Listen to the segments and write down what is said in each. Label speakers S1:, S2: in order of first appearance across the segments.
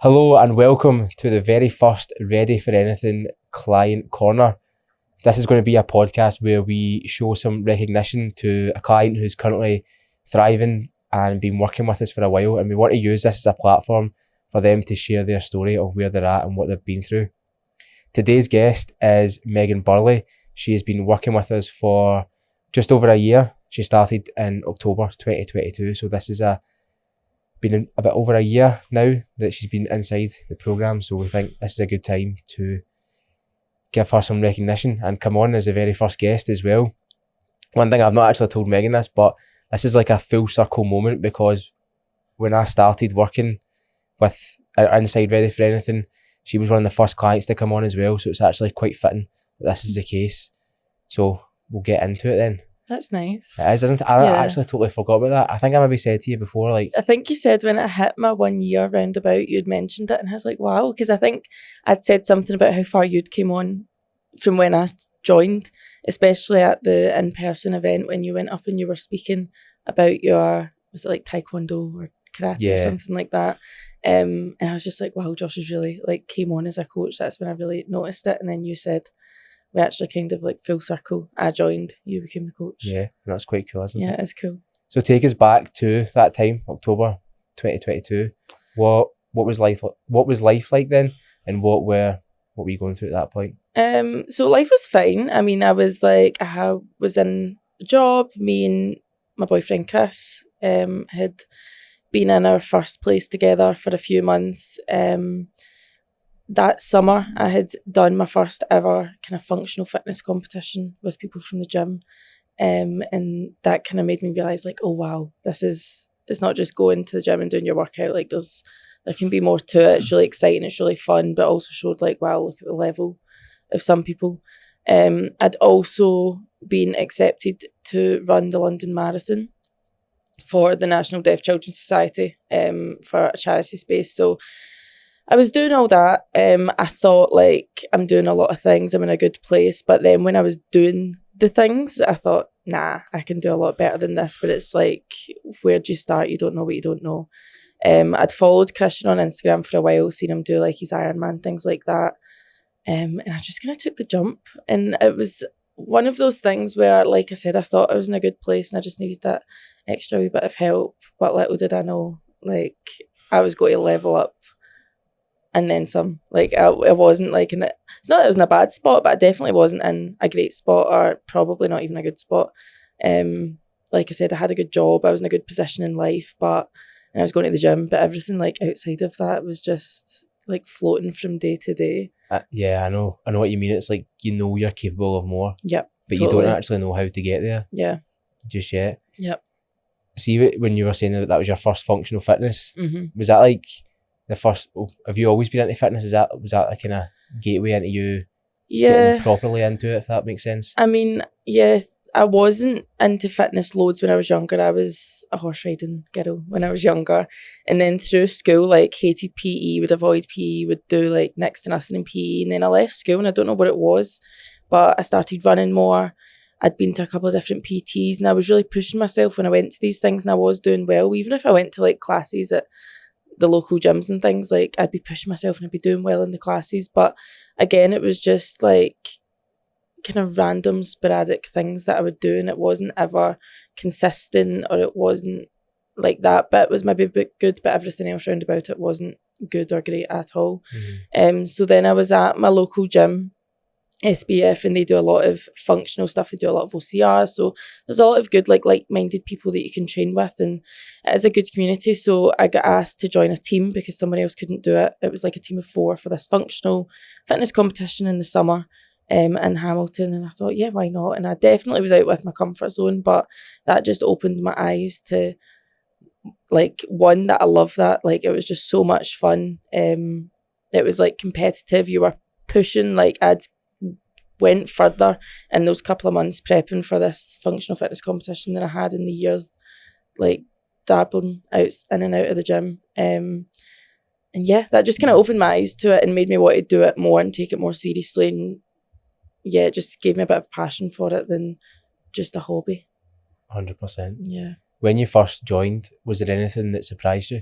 S1: Hello and welcome to the very first Ready for Anything Client Corner. This is going to be a podcast where we show some recognition to a client who's currently thriving and been working with us for a while, and we want to use this as a platform for them to share their story of where they're at and what they've been through. Today's guest is Megan Burley. She has been working with us for just over a year. She started in October 2022, so this is been a bit over a year now that she's been inside the programme, so we think this is a good time to give her some recognition and come on as the very first guest as well. One thing I've not actually told Megan this, but this is like a full circle moment, because when I started working with inside Ready for Anything, she was one of the first clients to come on as well, so it's actually quite fitting that this is the case. So we'll get into it then.
S2: That's nice.
S1: It is, isn't it? I actually totally forgot about that. I think I maybe said to you before, like...
S2: I think you said when it hit my 1 year roundabout, you'd mentioned it, and I was like, wow, because I think I'd said something about how far you'd came on from when I joined, especially at the in-person event when you went up and you were speaking about your, was it like taekwondo or karate or something like that? And I was just like, wow, Josh has really like came on as a coach. That's when I really noticed it. And then you said, we actually kind of like full circle. I joined, you became the coach.
S1: Yeah, that's quite cool, isn't it?
S2: Yeah, it's cool.
S1: So take us back to that time, October 2022. What was life like then, and what were you going through at that point?
S2: So life was fine. I mean, I was in a job. Me and my boyfriend Chris had been in our first place together for a few months. That summer, I had done my first ever kind of functional fitness competition with people from the gym. And that kind of made me realise, like, oh, wow, it's not just going to the gym and doing your workout. Like, there can be more to it. It's really exciting. It's really fun, but also showed, like, wow, look at the level of some people. I'd also been accepted to run the London Marathon for the National Deaf Children's Society for a charity space. So I was doing all that. I thought, like, I'm doing a lot of things. I'm in a good place. But then when I was doing the things, I thought, nah, I can do a lot better than this. But it's like, where do you start? You don't know what you don't know. I'd followed Christian on Instagram for a while, seen him do like his Ironman, things like that. And I just kind of took the jump. And it was one of those things where, like I said, I thought I was in a good place and I just needed that extra wee bit of help. But little did I know, like, I was going to level up. And then some. Like, I wasn't like it's not that I was in a bad spot, but I definitely wasn't in a great spot, or probably not even a good spot. Like I said, I had a good job, I was in a good position in life, and I was going to the gym, but everything like outside of that was just like floating from day to day.
S1: Yeah, I know what you mean. It's like, you know, you're capable of more.
S2: Yep.
S1: But
S2: totally.
S1: You don't actually know how to get there.
S2: Yeah.
S1: Just yet.
S2: Yep.
S1: See, when you were saying that was your first functional fitness, was that like the first? Have you always been into fitness? Was that the kind of gateway into you getting properly into it, if that makes sense?
S2: I mean, yes, I wasn't into fitness loads when I was younger. I was a horse riding girl when I was younger. And then through school, like, hated PE, would avoid PE, would do like next to nothing in PE. And then I left school and I don't know what it was, but I started running more. I'd been to a couple of different PTs and I was really pushing myself when I went to these things, and I was doing well. Even if I went to like classes at the local gyms and things, like, I'd be pushing myself and I'd be doing well in the classes. But again, it was just like kind of random sporadic things that I would do, and it wasn't ever consistent, or it wasn't like that bit was maybe a bit good, but everything else round about it wasn't good or great at all. So then I was at my local gym, SBF, and they do a lot of functional stuff. They do a lot of OCR, so there's a lot of good like-minded people that you can train with, and it is a good community. So I got asked to join a team because somebody else couldn't do it. It was like a team of 4 for this functional fitness competition in the summer in Hamilton, and I thought, yeah, why not? And I definitely was out with my comfort zone, but that just opened my eyes to, like, one, that I love that, like, it was just so much fun. It was like competitive, you were pushing, like, I'd went further in those couple of months prepping for this functional fitness competition than I had in the years like dabbling out in and out of the gym. And yeah, that just kind of opened my eyes to it and made me want to do it more and take it more seriously. And yeah, it just gave me a bit of passion for it than just a hobby.
S1: 100%.
S2: Yeah.
S1: When you first joined, was there anything that surprised you?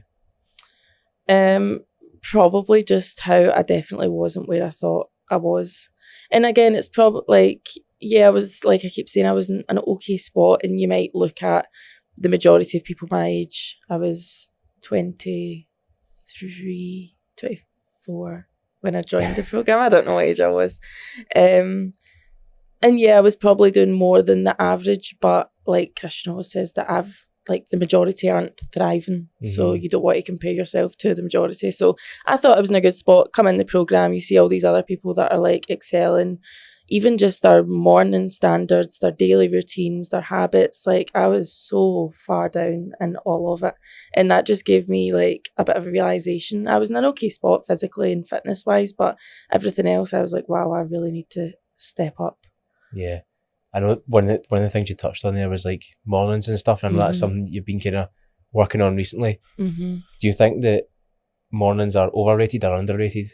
S2: probably just how I definitely wasn't where I thought I was. And again, it's probably like, I was, like I keep saying, I was in an okay spot, and you might look at the majority of people my age. I was 23, 24 when I joined the programme. I don't know what age I was. And I was probably doing more than the average, but like Christian always says, that the majority aren't thriving. So you don't want to compare yourself to the majority. So I thought I was in a good spot. Come in the programme, you see all these other people that are like excelling, even just their morning standards, their daily routines, their habits. Like I was so far down in all of it. And that just gave me like a bit of a realisation. I was in an okay spot physically and fitness wise, but everything else I was like, wow, I really need to step up.
S1: Yeah. I know one of the things you touched on there was like mornings and stuff, and I know that's something that you've been kind of working on recently. Do you think that mornings are overrated or underrated?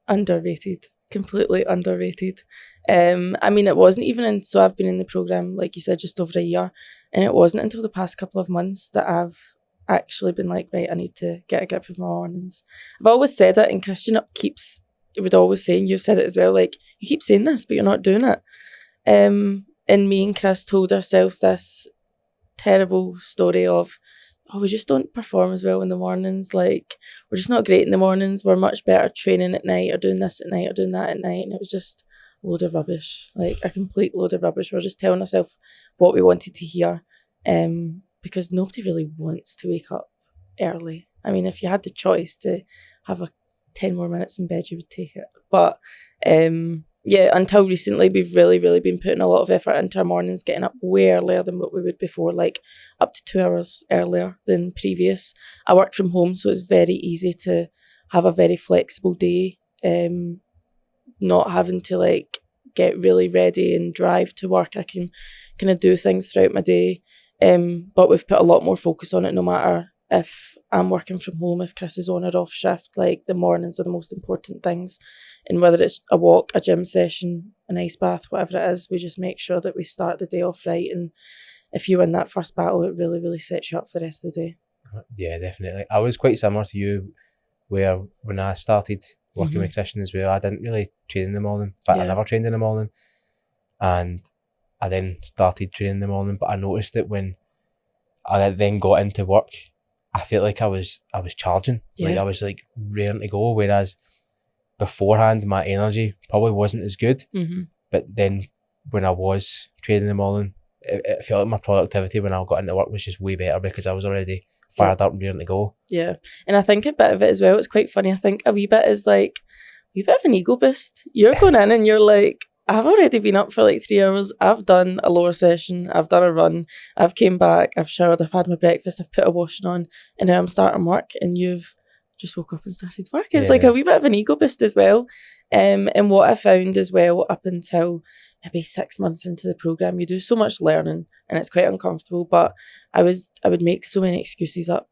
S2: Underrated. Completely underrated. I mean, it wasn't even so I've been in the programme, like you said, just over a year, and it wasn't until the past couple of months that I've actually been like, right, I need to get a grip of my mornings. I've always said it, and Christian would always say, and you've said it as well, like, you keep saying this, but you're not doing it. And me and Chris told ourselves this terrible story of, we just don't perform as well in the mornings. Like, we're just not great in the mornings. We're much better training at night, or doing this at night, or doing that at night. And it was just a load of rubbish, like a complete load of rubbish. We're just telling ourselves what we wanted to hear, because nobody really wants to wake up early. I mean, if you had the choice to have 10 more minutes in bed, you would take it. But until recently, we've really, really been putting a lot of effort into our mornings, getting up way earlier than what we would before, like up to 2 hours earlier than previous. I work from home, so it's very easy to have a very flexible day, not having to like get really ready and drive to work. I can kind of do things throughout my day, but we've put a lot more focus on it, no matter if I'm working from home, if Chris is on or off shift. Like, the mornings are the most important things. And whether it's a walk, a gym session, an ice bath, whatever it is, we just make sure that we start the day off right. And if you win that first battle, it really, really sets you up for the rest of the day.
S1: Yeah, definitely. I was quite similar to you, where when I started working with Christian as well, I didn't really train in the morning, but I never trained in the morning. And I then started training in the morning, but I noticed that when I then got into work, I felt like I was charging. Like, I was like raring to go, whereas beforehand my energy probably wasn't as good. But then when I was training in the morning, it felt like my productivity when I got into work was just way better, because I was already fired up and raring to go. Yeah.
S2: And I think a bit of it as well, it's quite funny. I think a wee bit is like a wee bit of an ego boost. You're going in and you're like, I've already been up for like 3 hours. I've done a lower session. I've done a run. I've came back. I've showered. I've had my breakfast. I've put a washing on. And now I'm starting work, and you've just woke up and started work. It's like a wee bit of an ego boost as well. And what I found as well, up until maybe 6 months into the programme, you do so much learning and it's quite uncomfortable. But I would make so many excuses up.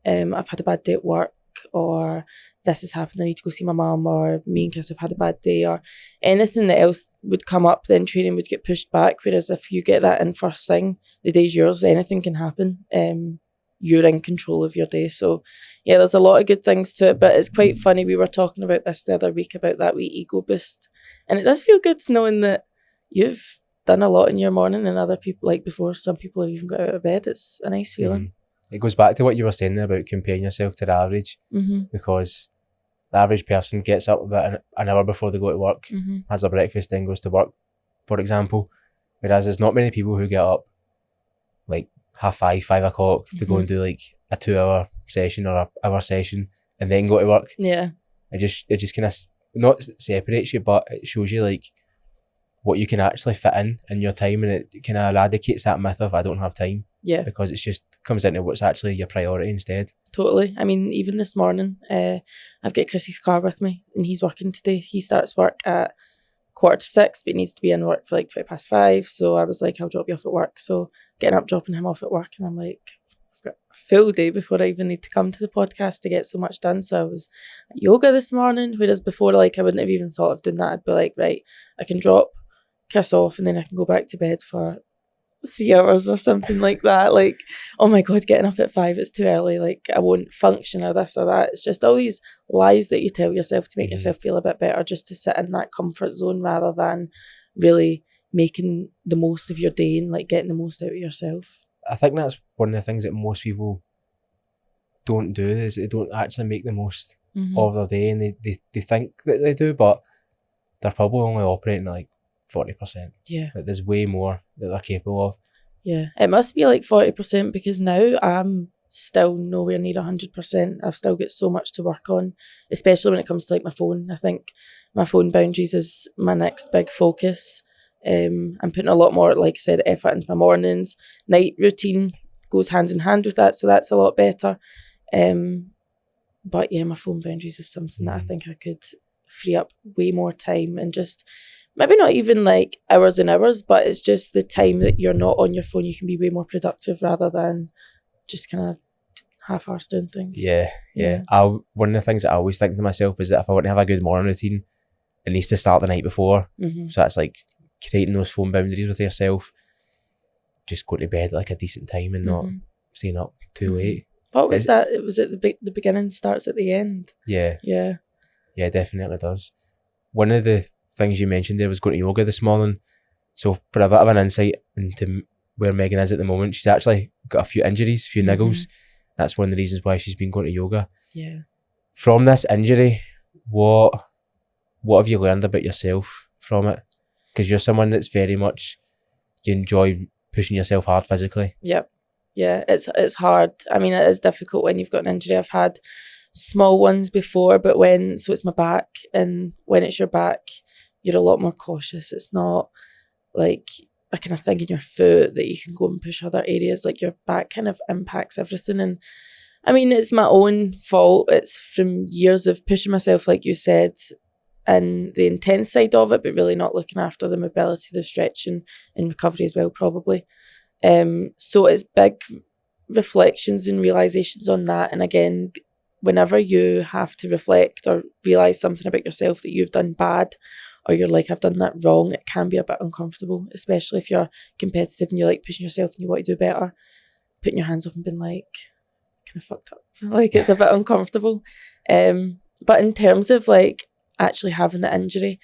S2: I've had a bad day at work, or this has happened, I need to go see my mum, or me and Chris have had a bad day, or anything that else would come up, then training would get pushed back. Whereas if you get that in first thing, the day's yours, anything can happen. You're in control of your day. So yeah, there's a lot of good things to it, but it's quite funny. We were talking about this the other week, about that wee ego boost, and it does feel good knowing that you've done a lot in your morning, and other people, like before, some people have even got out of bed. It's a nice feeling.
S1: It goes back to what you were saying there about comparing yourself to the average, because the average person gets up about an hour before they go to work, has a breakfast, then goes to work, for example. Whereas there's not many people who get up like 5:30, 5 o'clock to go and do like a 2 hour session or a hour session and then go to work. Yeah. It just kind of not separates you, but it shows you like what you can actually fit in your time, and it kind of eradicates that myth of I don't have time. Yeah. Because it's just comes into what's actually your priority instead.
S2: Totally. I mean, even this morning, I've got Chrissy's car with me, and he's working today. He starts work at 5:45, but he needs to be in work for like 5:20. So I was like, I'll drop you off at work. So getting up, dropping him off at work, and I'm like, I've got a full day before I even need to come to the podcast to get so much done. So I was at yoga this morning, whereas before, like, I wouldn't have even thought of doing that. I'd be like, right, I can drop Chris off and then I can go back to bed for 3 hours or something like that. Like, oh my God, getting up at 5, it's too early. Like, I won't function or this or that. It's just all these lies that you tell yourself to make yourself feel a bit better, just to sit in that comfort zone rather than really making the most of your day and like getting the most out of yourself.
S1: I think that's one of the things that most people don't do, is they don't actually make the most of their day, and they think that they do, but they're probably only operating at like 40%.
S2: Yeah.
S1: Like, there's way more that they're capable of.
S2: Yeah. It must be like 40%, because now I'm still nowhere near 100%. I've still got so much to work on, especially when it comes to like my phone. I think my phone boundaries is my next big focus. I'm putting a lot more, like I said, effort into my mornings. Night routine goes hand in hand with that, so that's a lot better. But yeah, my phone boundaries is something that I think I could free up way more time, and just maybe not even like hours and hours, but it's just the time that you're not on your phone, you can be way more productive rather than just kind of half-arsed doing things.
S1: Yeah. One of the things that I always think to myself is that if I want to have a good morning routine, it needs to start the night before. So that's like creating those phone boundaries with yourself. Just go to bed at like a decent time and not staying up too late.
S2: What was that? Was it the beginning starts at the end?
S1: Yeah, definitely does. One of the things you mentioned there was going to yoga this morning. So for a bit of an insight into where Megan is at the moment, she's actually got a few injuries, a few niggles. That's one of the reasons why she's been going to yoga.
S2: Yeah.
S1: From this injury, what have you learned about yourself from it? Because you're someone that's very much, you enjoy pushing yourself hard physically.
S2: Yep. Yeah, it's hard. I mean, it is difficult when you've got an injury. I've had small ones before, but so it's my back, and when it's your back, you're a lot more cautious. It's not like a kind of thing in your foot that you can go and push other areas. Like, your back kind of impacts everything. And I mean, it's my own fault. It's from years of pushing myself, like you said, and the intense side of it, but really not looking after the mobility, the stretching and recovery as well, probably. So it's big reflections and realizations on that. And again, whenever you have to reflect or realize something about yourself that you've done bad, or you're like, I've done that wrong, it can be a bit uncomfortable, especially if you're competitive and you're like pushing yourself and you want to do better. Putting your hands up and being like, kind of fucked up. Like, it's a bit uncomfortable. But in terms of like actually having the injury,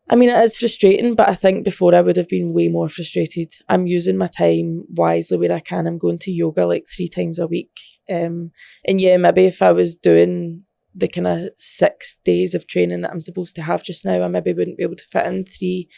S2: I mean, it is frustrating, but I think before I would have been way more frustrated. I'm using my time wisely where I can. I'm going to yoga like 3 times a week. And yeah, maybe if I was doing the kind of 6 days of training that I'm supposed to have just now, I maybe wouldn't be able to fit in 3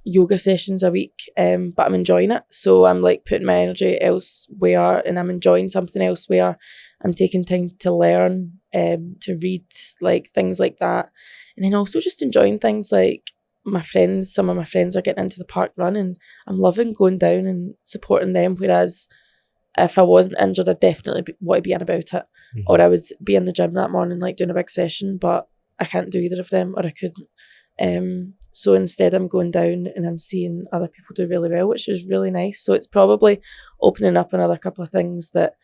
S2: yoga sessions a week. But I'm enjoying it. So I'm like putting my energy elsewhere, and I'm enjoying something elsewhere. I'm taking time to learn, to read, like things like that. And then also just enjoying things like some of my friends are getting into the park run, and I'm loving going down and supporting them. Whereas if I wasn't injured, I'd definitely want to be in about it. Or I would be in the gym that morning, like doing a big session, but I can't do either of them, or I couldn't. So instead I'm going down and I'm seeing other people do really well, which is really nice. So it's probably opening up another couple of things that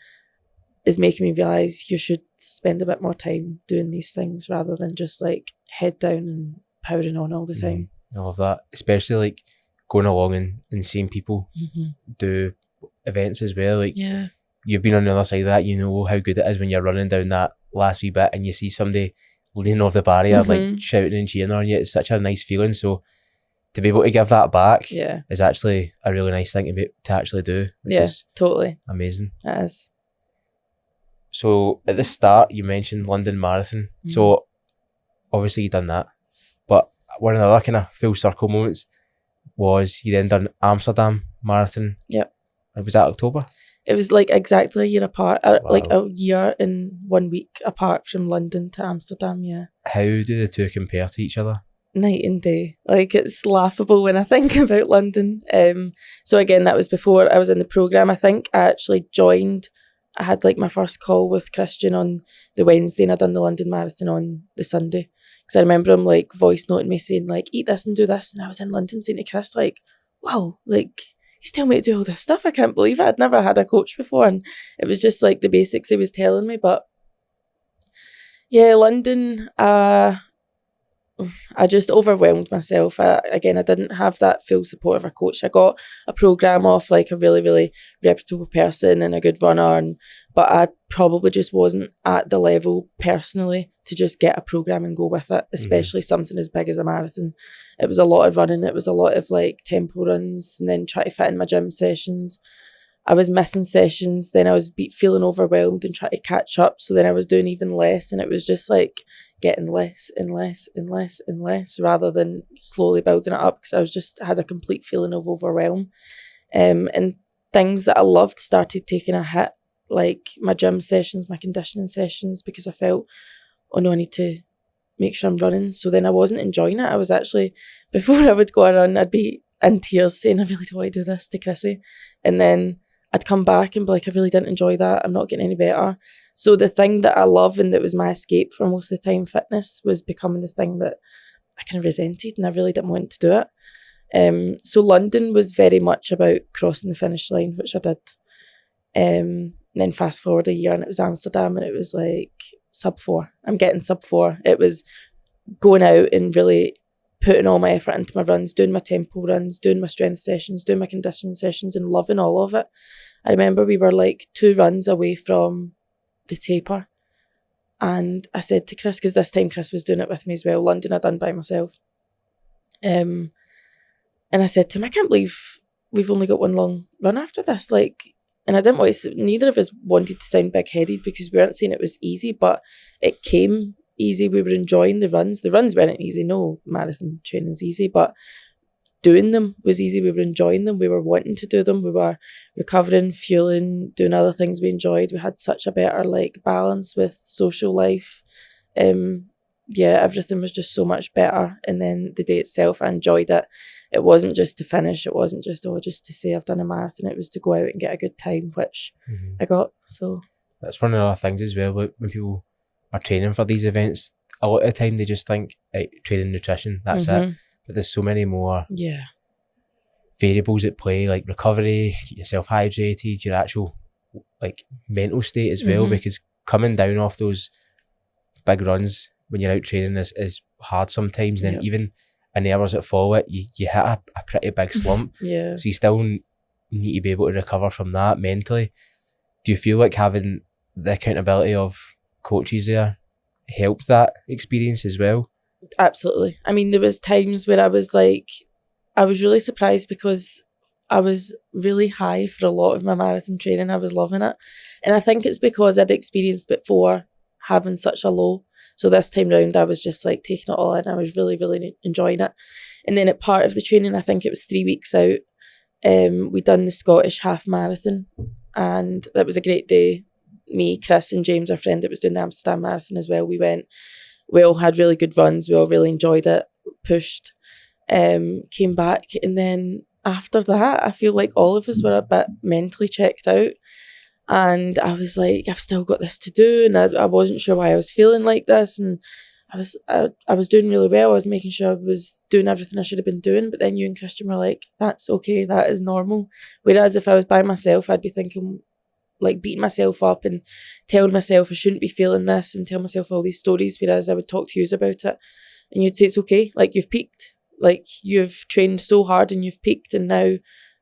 S2: is making me realise you should spend a bit more time doing these things rather than just like head down and powering on all the time.
S1: I love that, especially like going along and seeing people do events as well. Like, you've been on the other side of that, you know how good it is when you're running down that last wee bit and you see somebody leaning off the barrier, like shouting and cheering on you. It's such a nice feeling. So to be able to give that back is actually a really nice thing to actually do, which is
S2: totally
S1: amazing.
S2: It is.
S1: So at the start you mentioned London Marathon. So obviously you done that, but one of the other kind of full circle moments was you then done Amsterdam Marathon.
S2: Yep.
S1: Was that October?
S2: It was like exactly a year apart, like a year and 1 week apart from London to Amsterdam.
S1: How do the two compare to each other?
S2: Night and day. Like, it's laughable when I think about London. So again, that was before I was in the programme. I think I actually joined, I had like my first call with Christian on the Wednesday, and I'd done the London Marathon on the Sunday. Because I remember him like voice noting me saying like, eat this and do this. And I was in London saying to Chris like, wow, like, he's telling me to do all this stuff. I can't believe it. I'd never had a coach before, and it was just like the basics he was telling me. But yeah, London, I just overwhelmed myself. I didn't have that full support of a coach. I got a program off like a really, really reputable person and a good runner, but I probably just wasn't at the level personally to just get a program and go with it, especially something as big as a marathon. It was a lot of running. It was a lot of like tempo runs and then try to fit in my gym sessions. I was missing sessions, then I was feeling overwhelmed and trying to catch up. So then I was doing even less, and it was just like getting less and less and less and less rather than slowly building it up, because I was just had a complete feeling of overwhelm. And things that I loved started taking a hit, like my gym sessions, my conditioning sessions, because I felt, oh no, I need to make sure I'm running. So then I wasn't enjoying it. I was actually, before I would go a run, I'd be in tears saying, I really don't want to do this to Chrissy. And then I'd come back and be like, I really didn't enjoy that. I'm not getting any better. So the thing that I love and that was my escape for most of the time, fitness, was becoming the thing that I kind of resented, and I really didn't want to do it. So London was very much about crossing the finish line, which I did. Then fast forward a year and it was Amsterdam, and it was like sub 4. I'm getting sub 4. It was going out and really putting all my effort into my runs, doing my tempo runs, doing my strength sessions, doing my conditioning sessions, and loving all of it. I remember we were like 2 runs away from the taper, and I said to Chris, because this time Chris was doing it with me as well, London I'd done by myself, and I said to him, I can't believe we've only got one long run after this, like. And I didn't want to, neither of us wanted to sound big-headed, because we weren't saying it was easy, but it came easy. We were enjoying the runs. The runs weren't easy. No marathon training's easy, but doing them was easy. We were enjoying them. We were wanting to do them. We were recovering, fueling, doing other things we enjoyed. We had such a better like balance with social life. Everything was just so much better. And then the day itself, I enjoyed it. It wasn't just to finish. It wasn't just to say I've done a marathon. It was to go out and get a good time, which I got. So
S1: that's one of the other things as well. When people are training for these events, a lot of the time they just think, hey, training, nutrition, that's it. But there's so many more variables at play, like recovery, keep yourself hydrated, your actual like mental state as well, because coming down off those big runs when you're out training is hard sometimes. And then even in the hours that follow it, you hit a pretty big slump. So you still need to be able to recover from that mentally. Do you feel like having the accountability of coaches there helped that experience as well?
S2: Absolutely. I mean, there was times where I was really surprised, because I was really high for a lot of my marathon training. I was loving it. And I think it's because I'd experienced before having such a low. So this time round, I was just like taking it all in. I was really, really enjoying it. And then at part of the training, I think it was 3 weeks out, we done the Scottish half marathon, and that was a great day. Me, Chris and James, our friend that was doing the Amsterdam marathon as well, we went. We all had really good runs. We all really enjoyed it, pushed, came back. And then after that, I feel like all of us were a bit mentally checked out. And I was like, I've still got this to do. And I wasn't sure why I was feeling like this. And I was doing really well. I was making sure I was doing everything I should have been doing. But then you and Christian were like, that's okay. That is normal. Whereas if I was by myself, I'd be thinking, like beating myself up and telling myself I shouldn't be feeling this and tell myself all these stories, whereas I would talk to you about it and you'd say it's okay, like you've peaked, like you've trained so hard and you've peaked, and now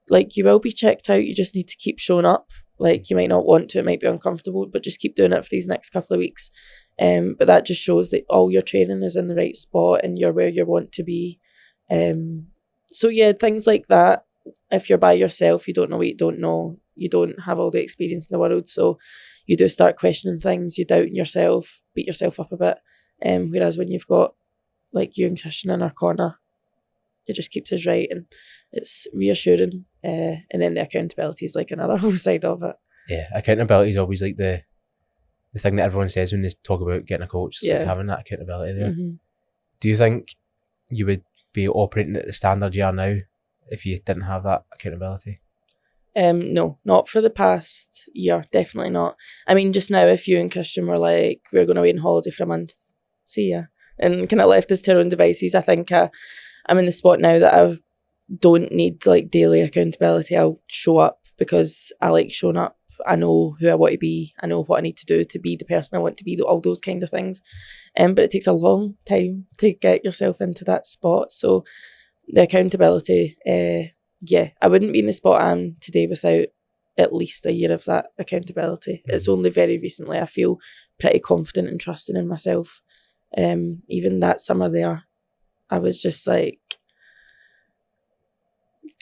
S2: like you will be checked out, you just need to keep showing up. Like you might not want to, it might be uncomfortable, but just keep doing it for these next couple of weeks. But that just shows that all your training is in the right spot and you're where you want to be. So yeah, things like that. If you're by yourself, you don't know what you don't know. You don't have all the experience in the world, so you do start questioning things, you doubt yourself, beat yourself up a bit. Whereas when you've got like you and Christian in our corner, it just keeps us right and it's reassuring. And then the accountability is like another whole side of it.
S1: Yeah, accountability is always like the thing that everyone says when they talk about getting a coach. It's like having that accountability there. Do you think you would be operating at the standard you are now if you didn't have that accountability?
S2: No, not for the past year, definitely not. I mean, just now, if you and Christian were like, we're going away on holiday for a month, see ya, and kind of left us to our own devices, I think I'm in the spot now that I don't need like daily accountability. I'll show up because I like showing up I know who I want to be. I know what I need to do to be the person I want to be, all those kind of things. But it takes a long time to get yourself into that spot. So the accountability, I wouldn't be in the spot I'm today without at least a year of that accountability. It's only very recently I feel pretty confident and trusting in myself. Even that summer there, I was just like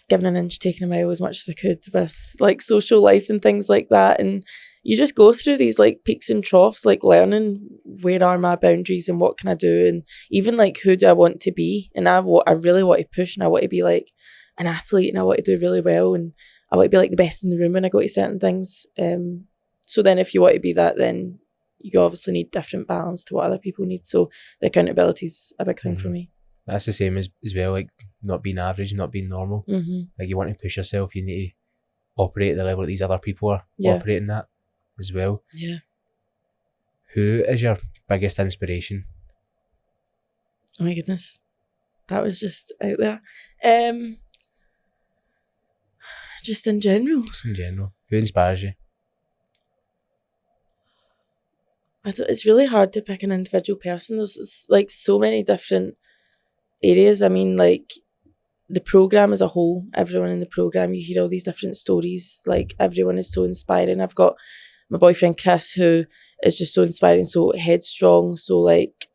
S2: giving an inch, taking a mile as much as I could with like social life and things like that. And you just go through these like peaks and troughs, like learning where are my boundaries and what can I do, and even like who do I want to be. And I really want to push, and I want to be like an athlete, and I want to do really well, and I want to be like the best in the room when I go to certain things. So then if you want to be that, then you obviously need different balance to what other people need. So the accountability is a big thing for me.
S1: That's the same as well, like not being average, not being normal. Like you want to push yourself, you need to operate at the level that these other people are operating at as well.
S2: Yeah.
S1: Who is your biggest inspiration?
S2: Oh my goodness. That was just out there. Just in general.
S1: Just in general. Who inspires you?
S2: It's really hard to pick an individual person. There's like so many different areas. I mean, like the program as a whole, everyone in the program, you hear all these different stories. Like everyone is so inspiring. I've got my boyfriend Chris, who is just so inspiring, so headstrong, so like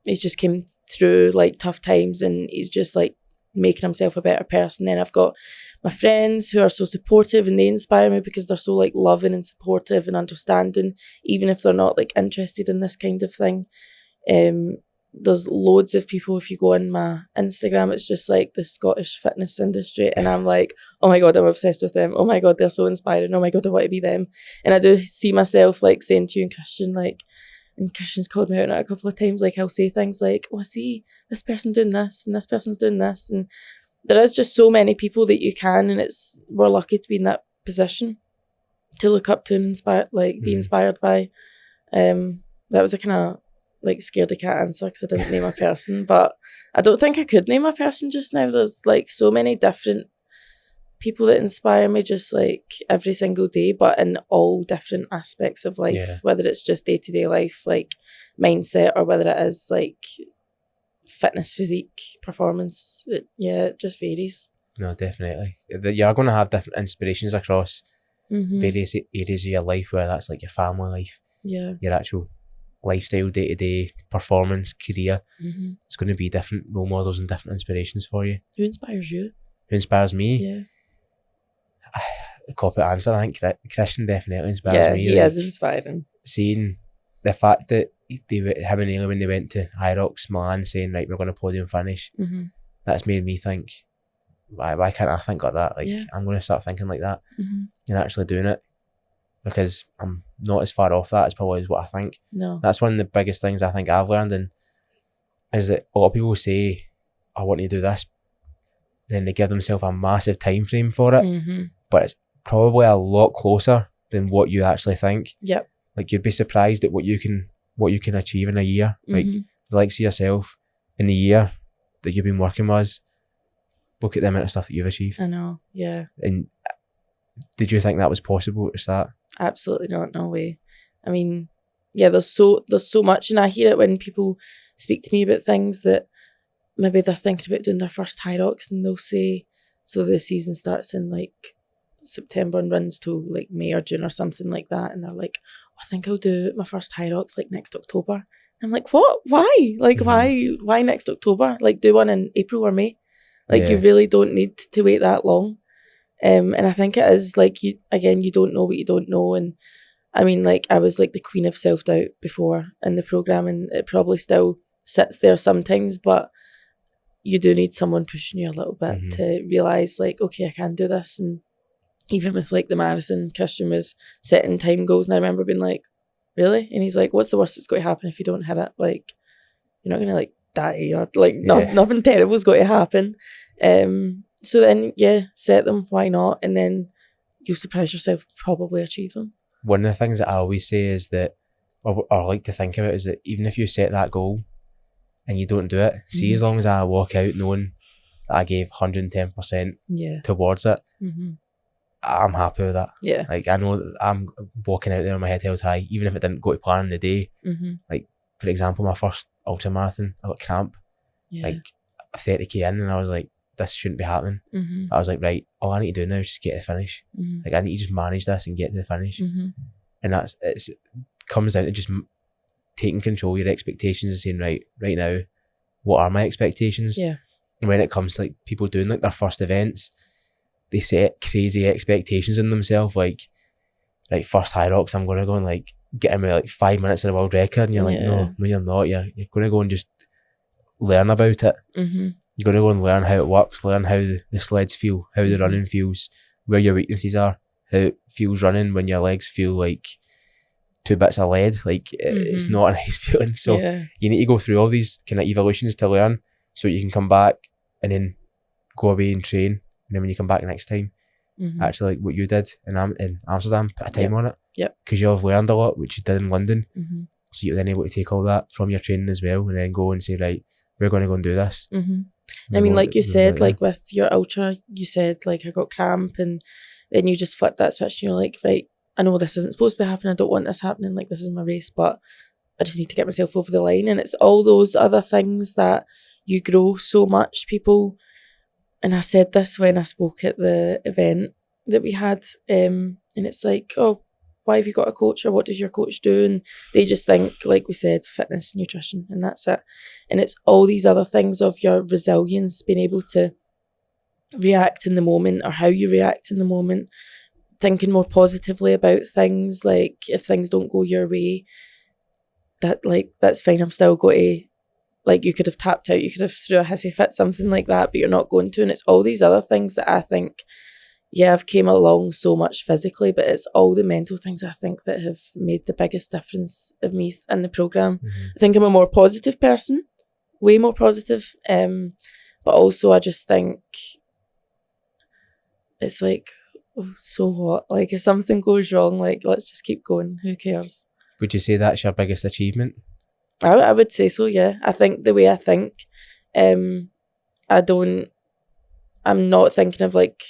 S2: he's just came through like tough times and he's just like making himself a better person. Then I've got my friends who are so supportive, and they inspire me because they're so like loving and supportive and understanding, even if they're not like interested in this kind of thing. There's loads of people, if you go on my Instagram, it's just like the Scottish fitness industry, and I'm like, oh my god, I'm obsessed with them. Oh my god, they're so inspiring. Oh my god, I want to be them. And I do see myself like saying to you and Christian, like, and Christian's called me out on it a couple of times, like I'll say things like, oh, I see this person doing this and this person's doing this, and there is just so many people that you can, and we're lucky to be in that position to look up to and inspire, like be inspired by. That was a kind of like scaredy cat answer because I didn't name a person, but I don't think I could name a person just now. There's like so many different people that inspire me just like every single day, but in all different aspects of life, whether it's just day-to-day life, like mindset, or whether it is like fitness, physique, performance. It just varies.
S1: No, definitely. You're going to have different inspirations across various areas of your life, whether that's like your family life, your actual lifestyle, day-to-day performance, career. It's going to be different role models and different inspirations for you.
S2: Who inspires you?
S1: Who inspires me?
S2: Yeah.
S1: Copy answer. I think Christian definitely inspires me.
S2: He is inspiring.
S1: Seeing the fact that him and Ailey, when they went to Hyrox Milan, saying, right, we're going to podium finish, that's made me think, why can't I think like that? Like, I'm going to start thinking like that and actually doing it, because I'm not as far off that as probably as what I think.
S2: No.
S1: That's one of the biggest things I think I've learned, and is that a lot of people say, I want to do this, and then they give themselves a massive time frame for it, but it's probably a lot closer than what you actually think.
S2: Yep.
S1: Like, you'd be surprised at what you can achieve in a year. Like, the likes of yourself in the year that you've been working with, look at the amount of stuff that you've achieved.
S2: I know, yeah.
S1: And did you think that was possible at the start?
S2: Absolutely not, no way. I mean, there's so much, and I hear it when people speak to me about things that maybe they're thinking about doing their first Hyrox, and they'll say, so the season starts in like September and runs till like May or June or something like that, and they're like, I think I'll do my first Hyrox like next October. And I'm like, what? Why? Like, why next October? Like, do one in April or May. Like, you really don't need to wait that long. And I think it is like, you don't know what you don't know. And I mean, like, I was like the queen of self-doubt before in the program, and it probably still sits there sometimes, but you do need someone pushing you a little bit to realise like, okay, I can do this. And even with like the marathon, Christian was setting time goals, and I remember being like, really? And he's like, what's the worst that's going to happen if you don't hit it? Like, you're not going to like die, or like nothing terrible is going to happen. So then, set them, why not? And then you'll surprise yourself, probably achieve them.
S1: One of the things that I always say is that, or I like to think about, is that even if you set that goal and you don't do it, see, as long as I walk out knowing that I gave 110% towards it, I'm happy with that.
S2: Yeah.
S1: Like, I know that I'm walking out there with my head held high, even if it didn't go to plan in the day. Like, for example, my first ultra marathon, I got cramp, like 30k in, and I was like, this shouldn't be happening. I was like, right, all I need to do now is just get to the finish. Like, I need to just manage this and get to the finish. And it comes down to just taking control of your expectations and saying, right now, what are my expectations?
S2: Yeah.
S1: And when it comes to like people doing like their first events, they set crazy expectations in themselves, like first High Rocks, I'm gonna go and like get in with like 5 minutes of the world record, and you're like, no, you're not. You're gonna go and just learn about it. You're gonna go and learn how it works, learn how the sleds feel, how the running feels, where your weaknesses are, how it feels running when your legs feel like 2 bits of lead. Like it's not a nice feeling. So you need to go through all these kind of evolutions to learn, so you can come back and then go away and train. And then when you come back next time, actually like what you did in Amsterdam, put a time on it. Because you'll have learned a lot, which you did in London. So you're then able to take all that from your training as well, and then go and say, right, we're going to go and do this.
S2: I mean, like you said, like with your ultra, you said like I got cramp, and then you just flip that switch and you're like, right, I know this isn't supposed to be happening. I don't want this happening. Like, this is my race, but I just need to get myself over the line. And it's all those other things that you grow so much. People, and I said this when I spoke at the event that we had, and it's like, oh, why have you got a coach, or what does your coach do? And they just think, like we said, fitness, nutrition, and that's it. And it's all these other things of your resilience, being able to react in the moment, or how you react in the moment, thinking more positively about things. Like, if things don't go your way, that's fine, I'm still going to, like, you could have tapped out, you could have threw a hissy fit, something like that, but you're not going to. And it's all these other things that I think, I've came along so much physically, but it's all the mental things I think that have made the biggest difference of me in the programme. I think I'm a more positive person, way more positive, but also I just think it's like, oh, so what? Like, if something goes wrong, like, let's just keep going, who cares?
S1: Would you say that's your biggest achievement?
S2: I would say so, yeah. I think the way I think, I'm not thinking of like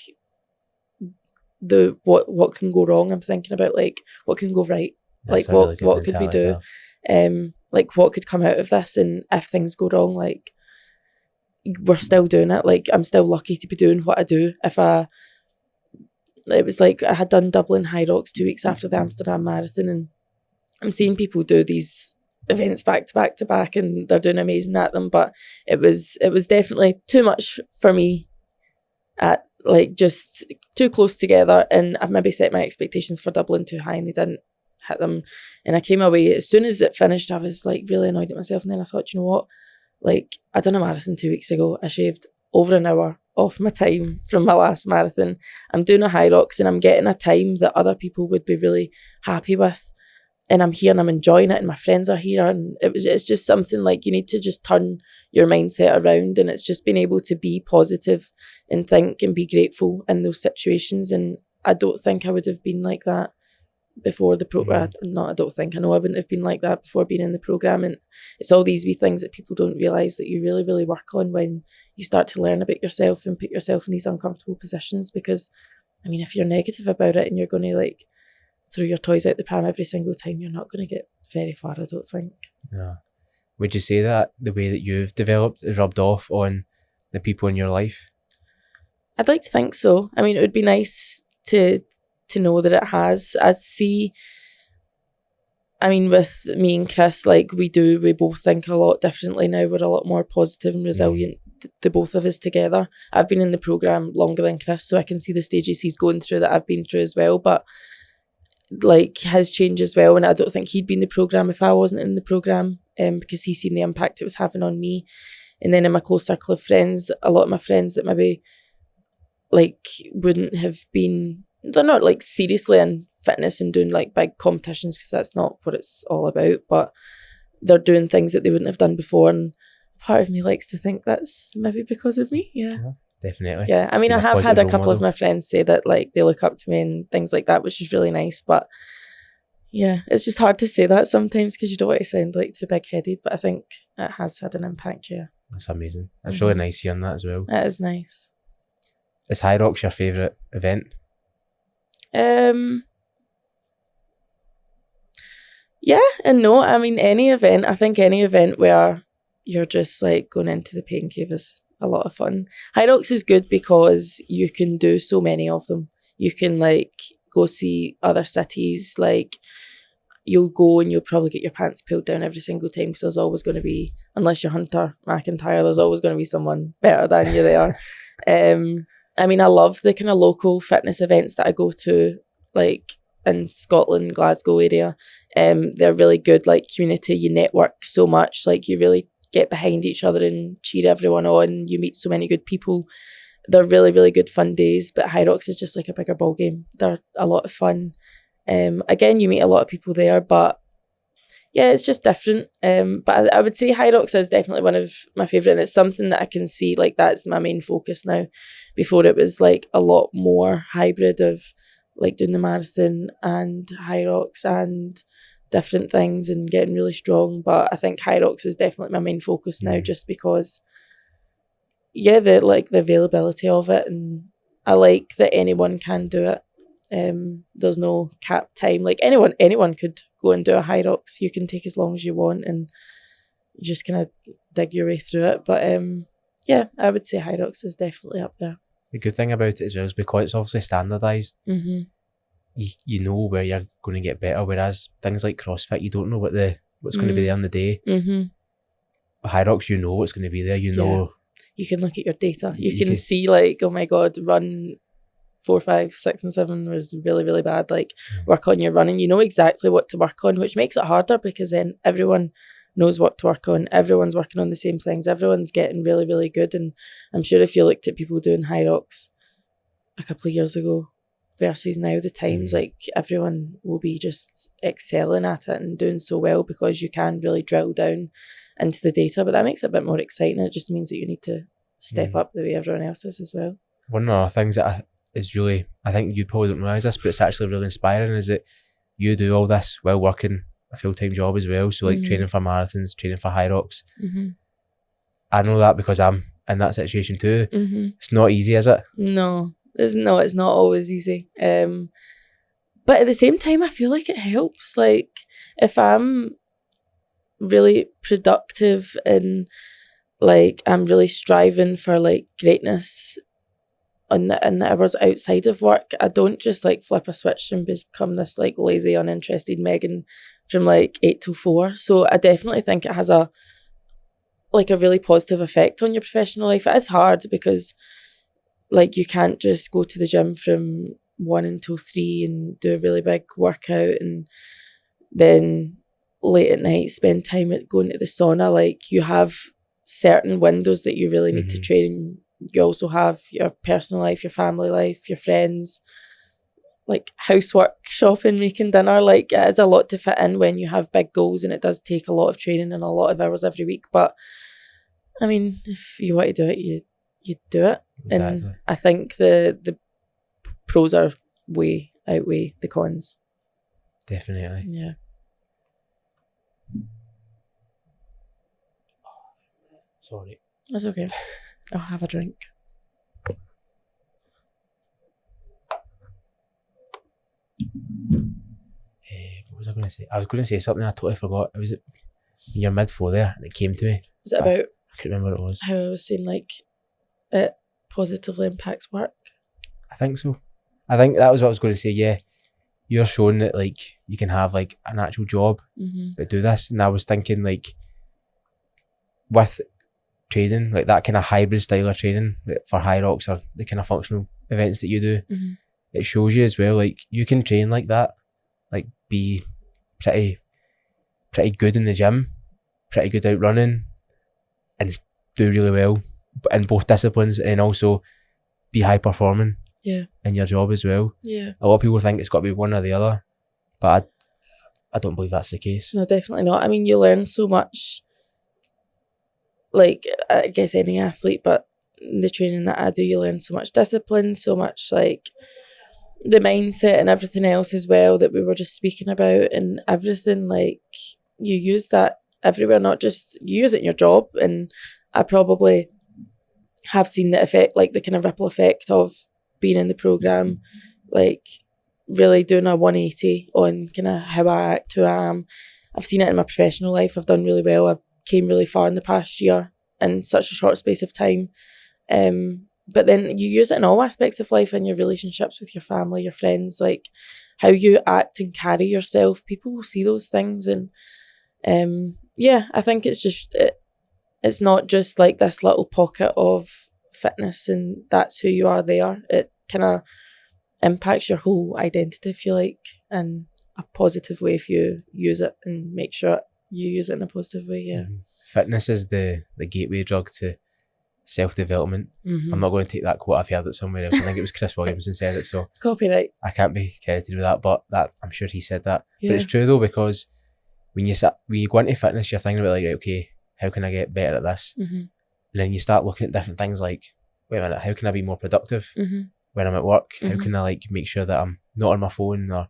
S2: what can go wrong. I'm thinking about like what can go right. That's like what could we do? Like what could come out of this, and if things go wrong, like we're still doing it. Like, I'm still lucky to be doing what I do. It was like I had done Dublin High Rocks 2 weeks after the Amsterdam Marathon, and I'm seeing people do these events back to back to back, and they're doing amazing at them, but it was definitely too much for me, at like just too close together, and I've maybe set my expectations for Dublin too high and they didn't hit them, and I came away, as soon as it finished, I was like really annoyed at myself. And then I thought, you know what, like, I done a marathon 2 weeks ago, I shaved over an hour off my time from my last marathon, I'm doing a High Rocks and I'm getting a time that other people would be really happy with, and I'm here and I'm enjoying it, and my friends are here, and it's just something like you need to just turn your mindset around, and it's just being able to be positive and think and be grateful in those situations. And I don't think I would have been like that before the program. I know I wouldn't have been like that before being in the program. And it's all these wee things that people don't realise that you really, really work on when you start to learn about yourself and put yourself in these uncomfortable positions. Because, I mean, if you're negative about it and you're going to like throw your toys out the pram every single time, you're not going to get very far, I don't think.
S1: No. Would you say that the way that you've developed is rubbed off on the people in your life?
S2: I'd like to think so. I mean, it would be nice to know that it has. I see, I mean, with me and Chris, like we both think a lot differently now. We're a lot more positive and resilient, the both of us together. I've been in the programme longer than Chris, so I can see the stages he's going through that I've been through as well, but like his change as well, and I don't think he'd be in the programme if I wasn't in the programme, because he's seen the impact it was having on me. And then in my close circle of friends, a lot of my friends that maybe like wouldn't have been, they're not like seriously in fitness and doing like big competitions, because that's not what it's all about, but they're doing things that they wouldn't have done before, and part of me likes to think that's maybe because of me. Yeah,
S1: definitely.
S2: Yeah, I mean, I have had a couple of my friends say that like they look up to me and things like that, which is really nice, but yeah, it's just hard to say that sometimes because you don't want to sound like too big-headed, but I think it has had an impact. Yeah,
S1: that's amazing. That's really nice hearing that as well.
S2: It is nice.
S1: Is High Rocks your favourite event?
S2: Yeah and no. I mean, I think any event where you're just like going into the pain cave is a lot of fun. High Rocks is good because you can do so many of them. You can like go see other cities. Like you'll go and you'll probably get your pants pulled down every single time because there's always going to be, unless you're Hunter McIntyre, there's always going to be someone better than you there. I mean, I love the kind of local fitness events that I go to, like in Scotland, Glasgow area. They're really good, like community. You network so much, like you really get behind each other and cheer everyone on. You meet so many good people. They're really, really good fun days. But High Rocks is just like a bigger ball game. They're a lot of fun. Again, you meet a lot of people there, but yeah, it's just different. But I would say High Rocks is definitely one of my favourite, and it's something that I can see like that's my main focus now. Before it was like a lot more hybrid of like doing the marathon and High Rocks and different things and getting really strong. But I think High Rocks is definitely my main focus now, just because the availability of it, and I like that anyone can do it. There's no cap time. Like anyone could go and do a High Rocks. You can take as long as you want and you just kind of dig your way through it. But I would say High Rocks is definitely up there.
S1: The good thing about it as well is because it's obviously standardised, you know where you're going to get better, whereas things like CrossFit, you don't know what's going to be there on the day. High Rocks, you know what's going to be there, you know.
S2: You can look at your data. You can see like, oh my God, run 4, 5, 6 and 7 was really, really bad. Like work on your running. You know exactly what to work on, which makes it harder because then everyone knows what to work on. Everyone's working on the same things. Everyone's getting really, really good. And I'm sure if you looked at people doing High Rocks a couple of years ago versus now, the times, like everyone will be just excelling at it and doing so well because you can really drill down into the data. But that makes it a bit more exciting. It just means that you need to step up the way everyone else is as well.
S1: One of the things that is really, I think you probably don't realise this, but it's actually really inspiring, is that you do all this while working a full-time job as well. So like training for marathons, training for High Rocks. I know that because I'm in that situation too. It's not easy, is it?
S2: No, it's not always easy. But at the same time, I feel like it helps. Like if I'm really productive and like I'm really striving for like greatness in the hours outside of work, I don't just like flip a switch and become this like lazy, uninterested Megan from like 8 till 4. So I definitely think it has a really positive effect on your professional life. It is hard because like you can't just go to the gym from 1 until 3 and do a really big workout and then late at night spend time going to the sauna. Like you have certain windows that you really need to train. You also have your personal life, your family life, your friends, like housework, shopping, making dinner. Like it is a lot to fit in when you have big goals, and it does take a lot of training and a lot of hours every week. But I mean, if you want to do it, you do it. Exactly. And I think the pros outweigh the cons.
S1: Definitely.
S2: Yeah.
S1: Sorry.
S2: That's okay. I'll have a drink.
S1: What was I going to say? I was going to say something I totally forgot. It was in your mid-flow there and it came to me.
S2: Was it about?
S1: I can't remember what it was.
S2: How I was saying like it positively impacts work?
S1: I think so. I think that was what I was going to say, yeah. You're showing that like you can have like an actual job but do this. And I was thinking like with training, like that kind of hybrid style of training for High Rocks or the kind of functional events that you do, it shows you as well like you can train like that, like be pretty good in the gym, pretty good out running and do really well in both disciplines, and also be high performing in your job as well. A lot of people think it's got to be one or the other, but I don't believe that's the case.
S2: No, definitely not. I mean, you learn so much, like I guess any athlete, but the training that I do, you learn so much discipline, so much like the mindset and everything else as well that we were just speaking about, and everything, like you use that everywhere, not just you use it in your job. And I probably have seen the effect, like the kind of ripple effect of being in the program, like really doing a 180 on kind of how I act, who I am. I've seen it in my professional life. I've done really well. I've came really far in the past year in such a short space of time. But then you use it in all aspects of life, in your relationships with your family, your friends, like how you act and carry yourself. People will see those things, and I think it's just it's not just like this little pocket of fitness and that's who you are there. It kind of impacts your whole identity, if you like, in a positive way if you use it and make sure you use it in a positive way. Yeah.
S1: Fitness is the gateway drug to self-development. I'm not going to take that quote, I've heard it somewhere else. I think it was Chris Williamson said it, so
S2: copyright. I
S1: can't be credited with that, but that I'm sure he said that. But it's true though, because when you go into fitness, you're thinking about like, okay, how can I get better at this? And then you start looking at different things like, wait a minute, how can I be more productive when I'm at work? How can I like make sure that I'm not on my phone or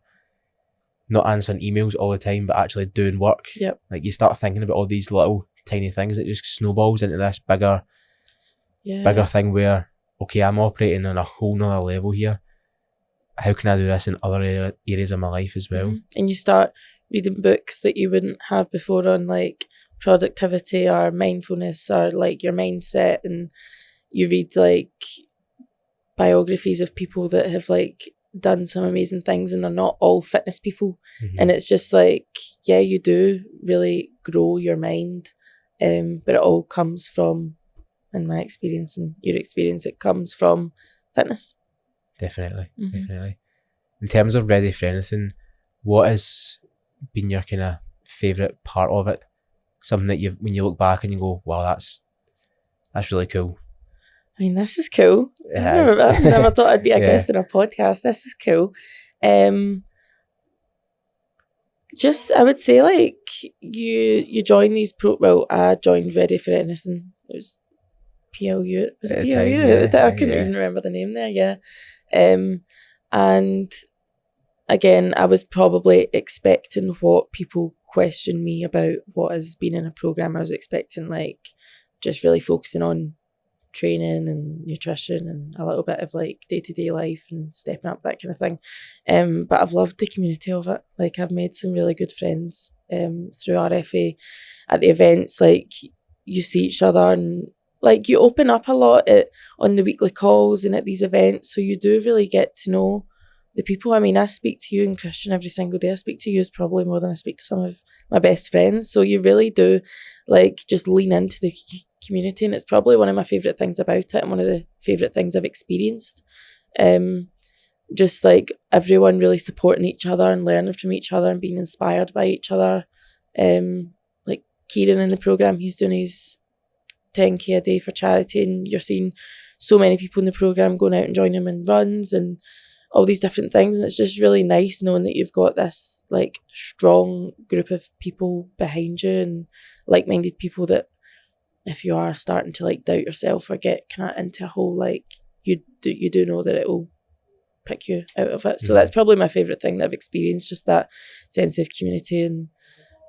S1: not answering emails all the time, but actually doing work? Like you start thinking about all these little tiny things that just snowballs into this bigger thing where, okay, I'm operating on a whole nother level here. How can I do this in other areas of my life as well?
S2: And you start reading books that you wouldn't have before on like productivity or mindfulness or like your mindset, and you read like biographies of people that have like done some amazing things, and they're not all fitness people. And it's just like, yeah, you do really grow your mind, but it all comes from, in my experience and your experience, it comes from fitness.
S1: Definitely. In terms of Ready for Anything, what has been your kind of favourite part of it? Something that when you look back and you go, wow, that's really cool.
S2: I mean, this is cool. I've never thought I'd be a guest in a podcast. This is cool. Just, I would say like you join these I joined Ready for Anything. It was PLU. Was it PLU? I couldn't even remember the name there. And again, I was probably expecting what people question me about what has been in a program. I was expecting like just really focusing on training and nutrition and a little bit of like day-to-day life and stepping up, that kind of thing. But I've loved the community of it. Like I've made some really good friends through RFA at the events. Like you see each other and like you open up a lot on the weekly calls and at these events, so you do really get to know the people. I mean, I speak to you and Christian every single day. I speak to you is probably more than I speak to some of my best friends. So you really do like just lean into the community, and it's probably one of my favourite things about it and one of the favourite things I've experienced. Just like everyone really supporting each other and learning from each other and being inspired by each other. Like Kieran in the programme, he's doing his 10k a day for charity, and you're seeing so many people in the programme going out and joining him in runs and all these different things, and it's just really nice knowing that you've got this like strong group of people behind you and like-minded people that if you are starting to like doubt yourself or get kind of into a hole, like you do know that it will pick you out of it. So that's probably my favourite thing that I've experienced, just that sense of community. And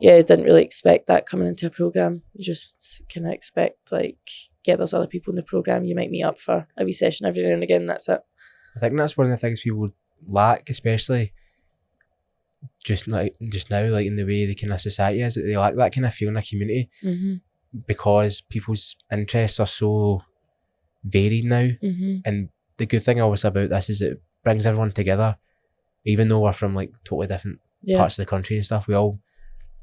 S2: I didn't really expect that coming into a programme. You just kind of expect like, there's other people in the programme you might meet up for a wee session every now and again, that's it.
S1: I think that's one of the things people lack, especially just now, like in the way the kind of society is, that they lack that kind of feeling of community because people's interests are so varied now. And the good thing always about this is it brings everyone together, even though we're from like totally different parts of the country and stuff.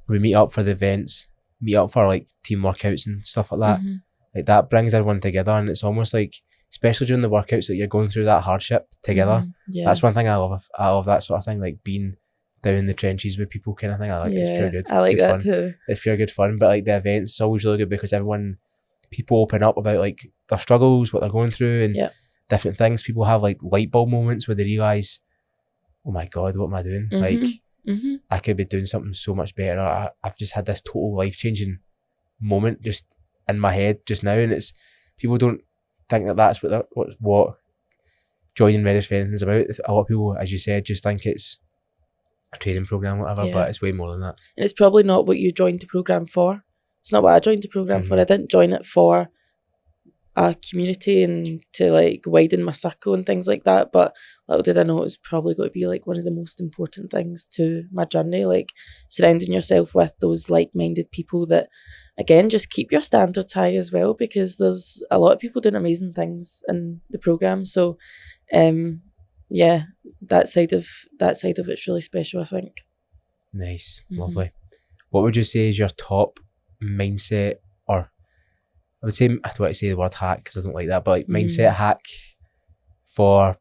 S1: We meet up for the events, meet up for like team workouts and stuff like that. Like that brings everyone together, and it's almost like, especially during the workouts, that you're going through that hardship together. That's one thing I love. I love that sort of thing, like being down in the trenches with people kind of thing. I like it's pure good.
S2: I like
S1: good
S2: that
S1: fun.
S2: too.
S1: It's pure good fun. But like the events, it's always really good because people open up about like their struggles, what they're going through, and different things. People have like light bulb moments where they realise, oh my God, what am I doing? Like I could be doing something so much better. I've just had this total life-changing moment just in my head just now, and it's people don't think that that's what joining Ready for Anything is about. A lot of people, as you said, just think it's a training program, whatever, but it's way more than that.
S2: And it's probably not what you joined the program for. It's not what I joined the program for. I didn't join it for a community and to like widen my circle and things like that. But little did I know it was probably going to be like one of the most important things to my journey, like surrounding yourself with those like-minded people that, again, just keep your standards high as well, because there's a lot of people doing amazing things in the programme. So yeah, that side of it's really special, I think.
S1: Nice. Lovely. What would you say is your top mindset, or I would say, I don't want to say the word hack because I don't like that, but like mindset hack for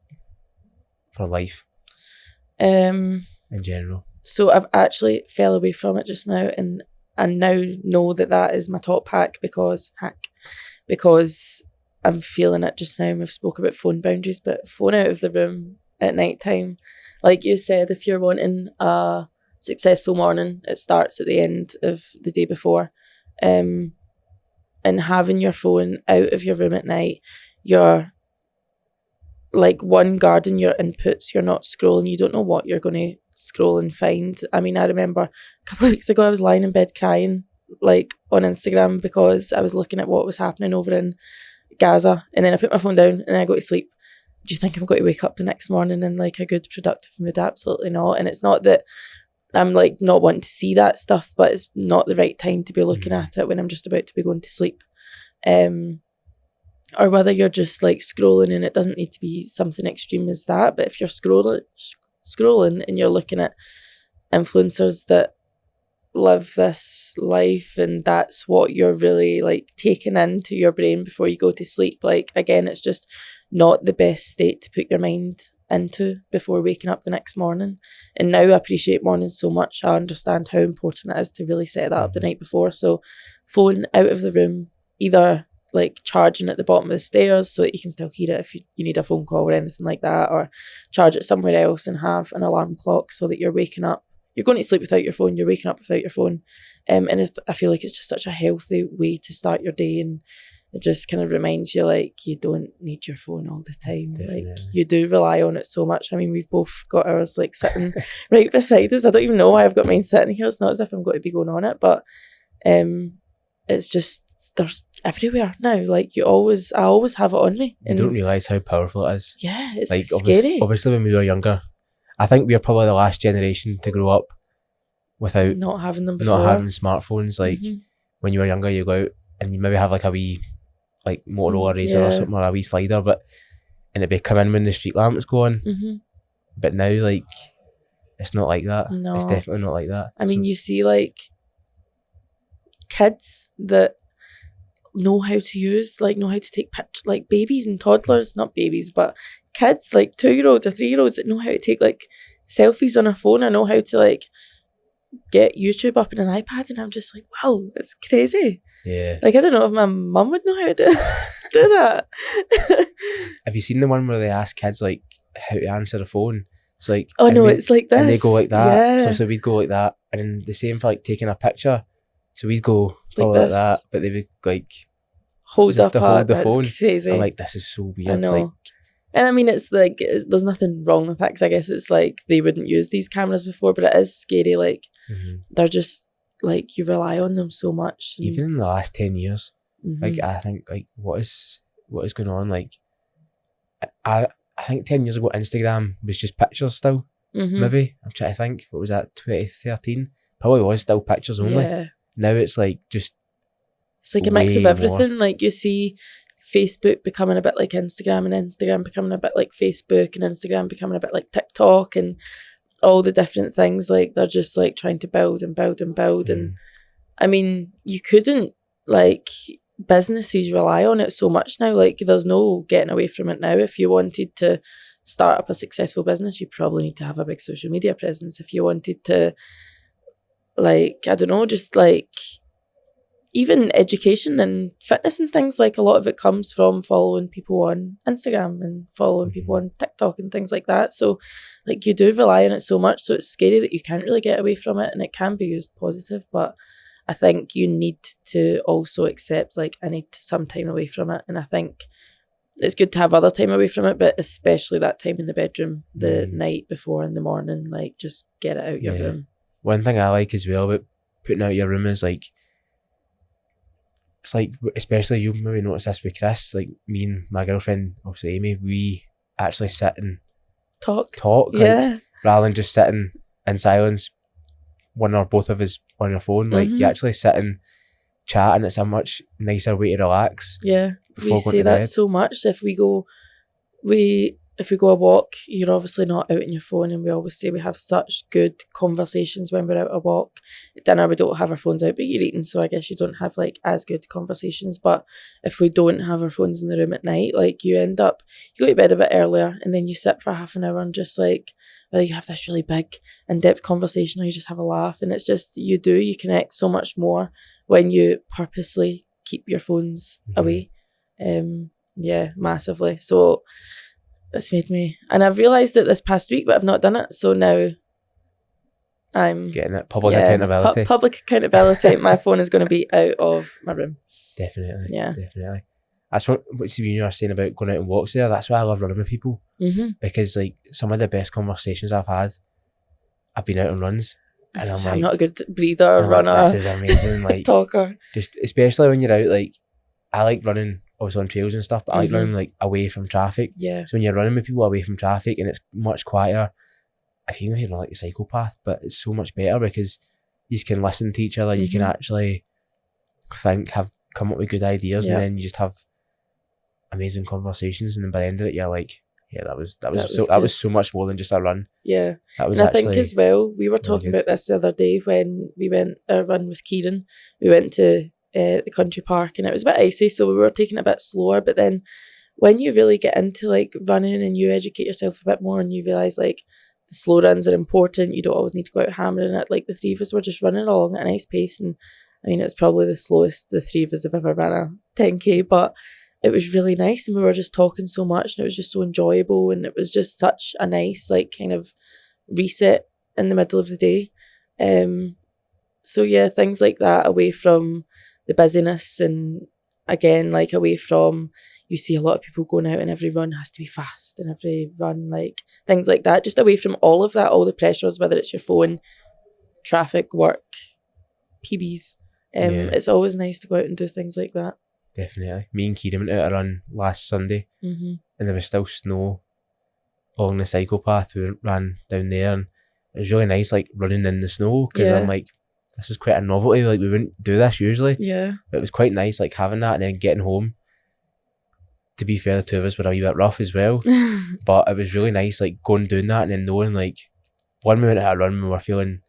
S1: life in general?
S2: So I've actually fell away from it just now, and I now know that is my top hack because I'm feeling it just now. And we've spoke about phone boundaries, but phone out of the room at night time. Like you said, if you're wanting a successful morning, it starts at the end of the day before. And having your phone out of your room at night, you're like one guarding your inputs. You're not scrolling. You don't know what you're going to scroll and find. I mean, I remember a couple of weeks ago I was lying in bed crying like on Instagram because I was looking at what was happening over in Gaza, and then I put my phone down and then I go to sleep. Do you think I'm going to wake up the next morning in like a good productive mood? Absolutely not. And it's not that I'm like not wanting to see that stuff, but it's not the right time to be looking at it when I'm just about to be going to sleep. Or whether you're just like scrolling, and it doesn't need to be something extreme as that, but if you're scrolling and you're looking at influencers that live this life and that's what you're really like taking into your brain before you go to sleep, like again, it's just not the best state to put your mind into before waking up the next morning. And now I appreciate mornings so much. I understand how important it is to really set that up the night before. So phone out of the room, either like charging at the bottom of the stairs so that you can still hear it if you need a phone call or anything like that, or charge it somewhere else and have an alarm clock so that you're waking up. You're going to sleep without your phone, you're waking up without your phone. And I feel like it's just such a healthy way to start your day, and it just kind of reminds you like you don't need your phone all the time. Definitely. Like you do rely on it so much. I mean, we've both got ours like sitting right beside us. I don't even know why I've got mine sitting here. It's not as if I'm going to be going on it, but it's just, there's everywhere now. Like I always have it on me.
S1: You don't realise how powerful it is.
S2: Yeah, it's
S1: like,
S2: scary.
S1: Obviously when we were younger, I think we are probably the last generation to grow up without
S2: not having them before.
S1: Not having smartphones. Like when you were younger, you go out and you maybe have like a wee like Motorola Razr or something, or a wee slider, and it'd be come in when the street lamps go on. But now, like, it's not like that. No. It's definitely not like that.
S2: I mean, you see like kids that know how to take pictures, like babies and toddlers, not babies, but kids, like 2-year-olds or 3-year-olds that know how to take like selfies on a phone, or know how to like get YouTube up in an iPad, and I'm just like, wow, that's crazy.
S1: Yeah.
S2: Like, I don't know if my mum would know how to do that.
S1: Have you seen the one where they ask kids like how to answer a phone? So like,
S2: oh no, it's like this,
S1: and they go like that.
S2: Yeah.
S1: So we'd go like that, and then the same for like taking a picture. So we'd go probably like that, but they would like
S2: hold the
S1: phone.
S2: Crazy.
S1: I'm like, this is so weird.
S2: I know.
S1: Like,
S2: and I mean, it's like, there's nothing wrong with that, because I guess it's like they wouldn't use these cameras before, but it is scary. Like, they're just like, you rely on them so much.
S1: Even in the last 10 years, like, I think, like, what is going on? Like, I think 10 years ago, Instagram was just pictures still, maybe. I'm trying to think, what was that, 2013? Probably was still pictures only.
S2: Yeah.
S1: Now it's like just...
S2: It's like a mix of everything. More. Like, you see Facebook becoming a bit like Instagram, and Instagram becoming a bit like Facebook, and Instagram becoming a bit like TikTok, and all the different things. Like, they're just like trying to build and build and build. And I mean, you couldn't, like, businesses rely on it so much now. Like, there's no getting away from it now. If you wanted to start up a successful business, you probably need to have a big social media presence. If you wanted to, like, I don't know, just like even education and fitness and things, like a lot of it comes from following people on Instagram and following people on TikTok and things like that. So like, you do rely on it so much, so it's scary that you can't really get away from it, and it can be used positive, but I think you need to also accept, like, I need some time away from it. And I think it's good to have other time away from it, but especially that time in the bedroom, the night before in the morning, like, just get it out your room.
S1: One thing I like as well about putting out your room is like it's like, especially you maybe notice this with Chris, like me and my girlfriend, obviously Amy, we actually sit and
S2: talk,
S1: like, rather than just sitting in silence, one or both of us on your phone. Like, you actually sit and chat, and it's a much nicer way to relax.
S2: Yeah,
S1: before
S2: we
S1: going
S2: say
S1: to
S2: that
S1: bed.
S2: so much. If we go a walk, you're obviously not out on your phone, and we always say we have such good conversations when we're out a walk. At dinner, we don't have our phones out, but you're eating, so I guess you don't have like as good conversations. But if we don't have our phones in the room at night, like you go to bed a bit earlier, and then you sit for half an hour and just like, whether you have this really big in-depth conversation or you just have a laugh, and it's just, you connect so much more when you purposely keep your phones away. Yeah, massively. So it's made me, and I've realised it this past week, but I've not done it. So now I'm
S1: getting it. Public accountability.
S2: Public accountability. My phone is going to be out of my room.
S1: Definitely.
S2: Yeah.
S1: Definitely. That's what you were saying about going out and walks there. That's why I love running with people. Because like some of the best conversations I've had, I've been out on runs. And I'm like,
S2: not a good breather or runner.
S1: Like, this is amazing. Like,
S2: talker.
S1: Just especially when you're out, like, I like running also on trails and stuff, but I like running like away from traffic.
S2: Yeah.
S1: So when you're running with people away from traffic and it's much quieter, I feel like you're like a psychopath, but it's so much better because you can listen to each other, you can actually think, come up with good ideas, and then you just have amazing conversations, and then by the end of it you're like, yeah, that was so much more than just a run.
S2: Yeah.
S1: That was,
S2: and I think as well, we were talking about this the other day when we went a run with Kieran. We went to the country park, and it was a bit icy, so we were taking it a bit slower. But then when you really get into like running and you educate yourself a bit more, and you realise like the slow runs are important, you don't always need to go out hammering it. Like the three of us were just running along at a nice pace, and I mean, it was probably the slowest the three of us have ever ran a 10k, but it was really nice, and we were just talking so much, and it was just so enjoyable, and it was just such a nice like kind of reset in the middle of the day. So yeah, things like that, away from the busyness, and again, like away from, you see a lot of people going out and every run has to be fast, and every run, like things like that, just away from all of that, all the pressures, whether it's your phone, traffic, work, PBs. It's always nice to go out and do things like that.
S1: Definitely. Me and Kieran went out a run last Sunday, and there was still snow along the cycle path. We ran down there, and it was really nice, like running in the snow, because I'm like, this is quite a novelty. Like, we wouldn't do this usually. Yeah. But it was quite nice, like having that, and then getting home. To be fair, the two of us were a wee bit rough as well, but it was really nice, like going doing that, and then knowing like, one, we went out a run, we were feeling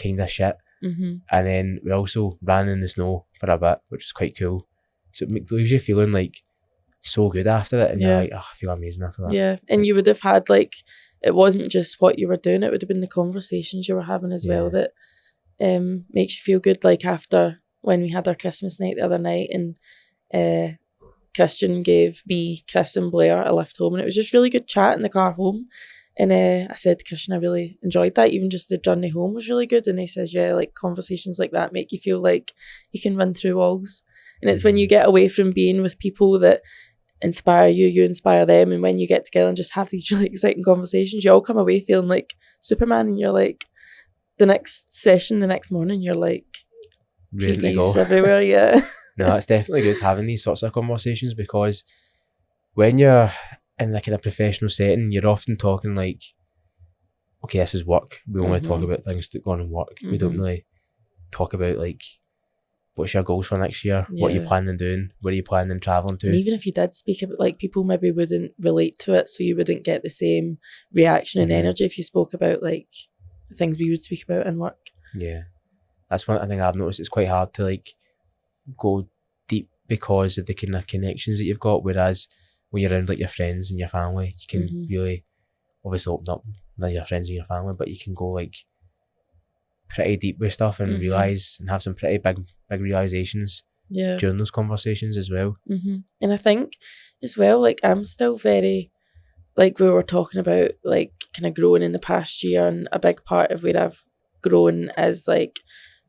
S1: kind of shit, and then we also ran in the snow for a bit, which was quite cool. So it leaves you feeling like so good after it, and you're like, oh, I feel amazing after that. Yeah,
S2: and you would have had like, it wasn't just what you were doing, it would have been the conversations you were having as well that makes you feel good. Like after, when we had our Christmas night the other night, and Christian gave me, Chris and Blair a lift home, and it was just really good chat in the car home. And I said to Christian, I really enjoyed that, even just the journey home was really good. And he says, yeah, like conversations like that make you feel like you can run through walls. And it's when you get away from being with people that inspire you, you inspire them. And when you get together and just have these really exciting conversations, you all come away feeling like Superman. And you're like, the next session, the next morning, you're like,
S1: ready to go
S2: everywhere. Yeah.
S1: No, it's definitely good having these sorts of conversations, because when you're in like in a professional setting, you're often talking like, okay, this is work. We only talk about things that go on in work. We don't really talk about like, what's your goals for next year? Yeah. What are you planning on doing? Where are you planning on travelling to?
S2: And even if you did speak about, like, people maybe wouldn't relate to it, so you wouldn't get the same reaction and energy if you spoke about like the things we would speak about in work. Yeah,
S1: that's one thing I've noticed. It's quite hard to like go deep because of the kind of connections that you've got. Whereas when you're around like your friends and your family, you can really obviously open up with your friends and your family, but you can go like pretty deep with stuff and realise and have some pretty big realisations during those conversations as well.
S2: And I think as well, like I'm still very, like we were talking about, like kind of growing in the past year, and a big part of where I've grown is like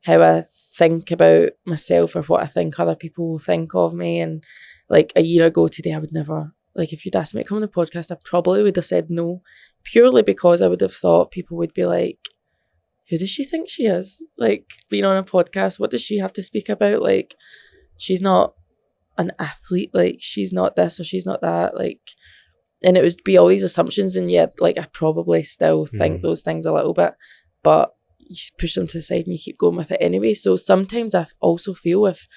S2: how I think about myself or what I think other people will think of me. And like a year ago today, I would never, like if you'd asked me to come on the podcast, I probably would have said no, purely because I would have thought people would be like, who does she think she is? Like, being on a podcast, what does she have to speak about? Like, she's not an athlete, like she's not this or she's not that, like, and it would be all these assumptions, and yeah, like I probably still think those things a little bit, but you just push them to the side and you keep going with it anyway. So sometimes I also feel if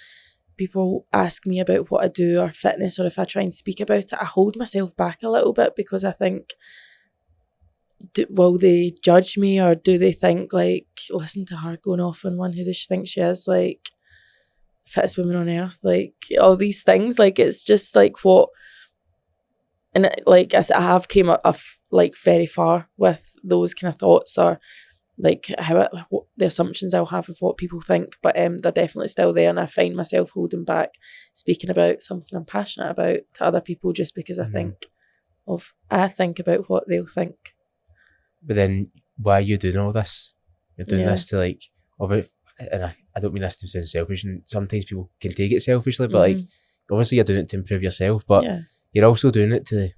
S2: people ask me about what I do or fitness, or if I try and speak about it, I hold myself back a little bit, because I think, will they judge me, or do they think like, listen to her going off on one, who does she think she is, like fittest woman on earth, like all these things, like it's just like what, and like I said, I have came up like very far with those kind of thoughts, or like what the assumptions I'll have of what people think, but they're definitely still there, and I find myself holding back speaking about something I'm passionate about to other people, just because I think about what they'll think.
S1: But then why are you doing all this? You're doing this to like, and I don't mean this to sound selfish, and sometimes people can take it selfishly, but like obviously you're doing it to improve yourself, but you're also doing it to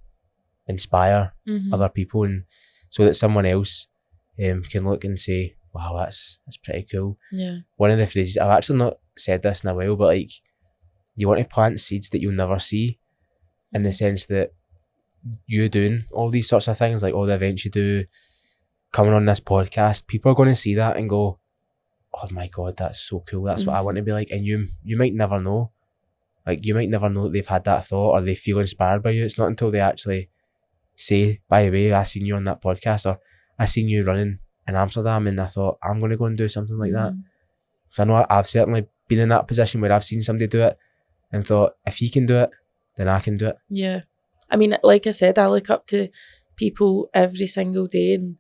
S1: inspire other people, and so that someone else can look and say, wow, that's pretty cool.
S2: Yeah.
S1: One of the phrases, I've actually not said this in a while, but like, you want to plant seeds that you'll never see, in the sense that you doing all these sorts of things, like all the events you do, coming on this podcast, people are going to see that and go, oh my God, that's so cool. That's what I want to be like. And you might never know. Like, you might never know that they've had that thought, or they feel inspired by you. It's not until they actually say, by the way, I seen you on that podcast, or I seen you running in Amsterdam, and I thought, I'm going to go and do something like that. So I know I've certainly been in that position where I've seen somebody do it and thought, if he can do it, then I can do it.
S2: Yeah. I mean, like I said, I look up to people every single day, and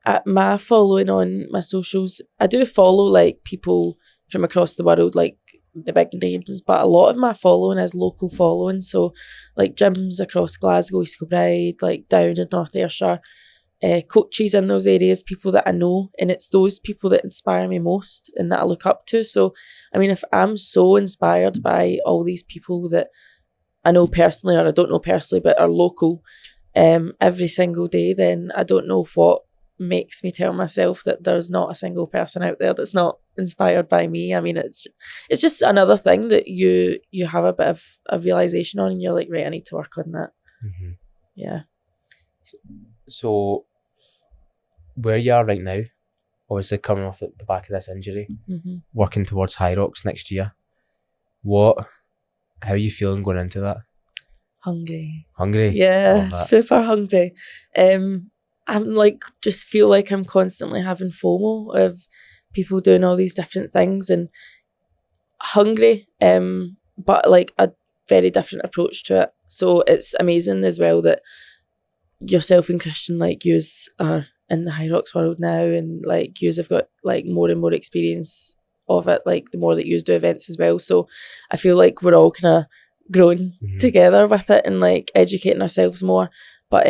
S2: at my following on my socials, I do follow like people from across the world, like the big names, but a lot of my following is local following. So like gyms across Glasgow, East Kilbride, like down in North Ayrshire, coaches in those areas, people that I know, and it's those people that inspire me most and that I look up to. So I mean, if I'm so inspired by all these people that I know personally, or I don't know personally, but are local every single day, then I don't know what makes me tell myself that there's not a single person out there that's not inspired by me. I mean, it's just another thing that you have a bit of a realization on, and you're like, right, I need to work on that. Yeah.
S1: So where you are right now, obviously coming off the back of this injury, working towards High Rocks next year, how are you feeling going into that?
S2: Hungry?
S1: Yeah,
S2: super hungry. I'm like, just feel like I'm constantly having FOMO of people doing all these different things, and hungry, but like a very different approach to it. So it's amazing as well that yourself and Christian, like, yous are in the High Rocks world now, and like yous have got like more and more experience of it, like the more that yous do events as well. So I feel like we're all kind of growing together with it, and like educating ourselves more. But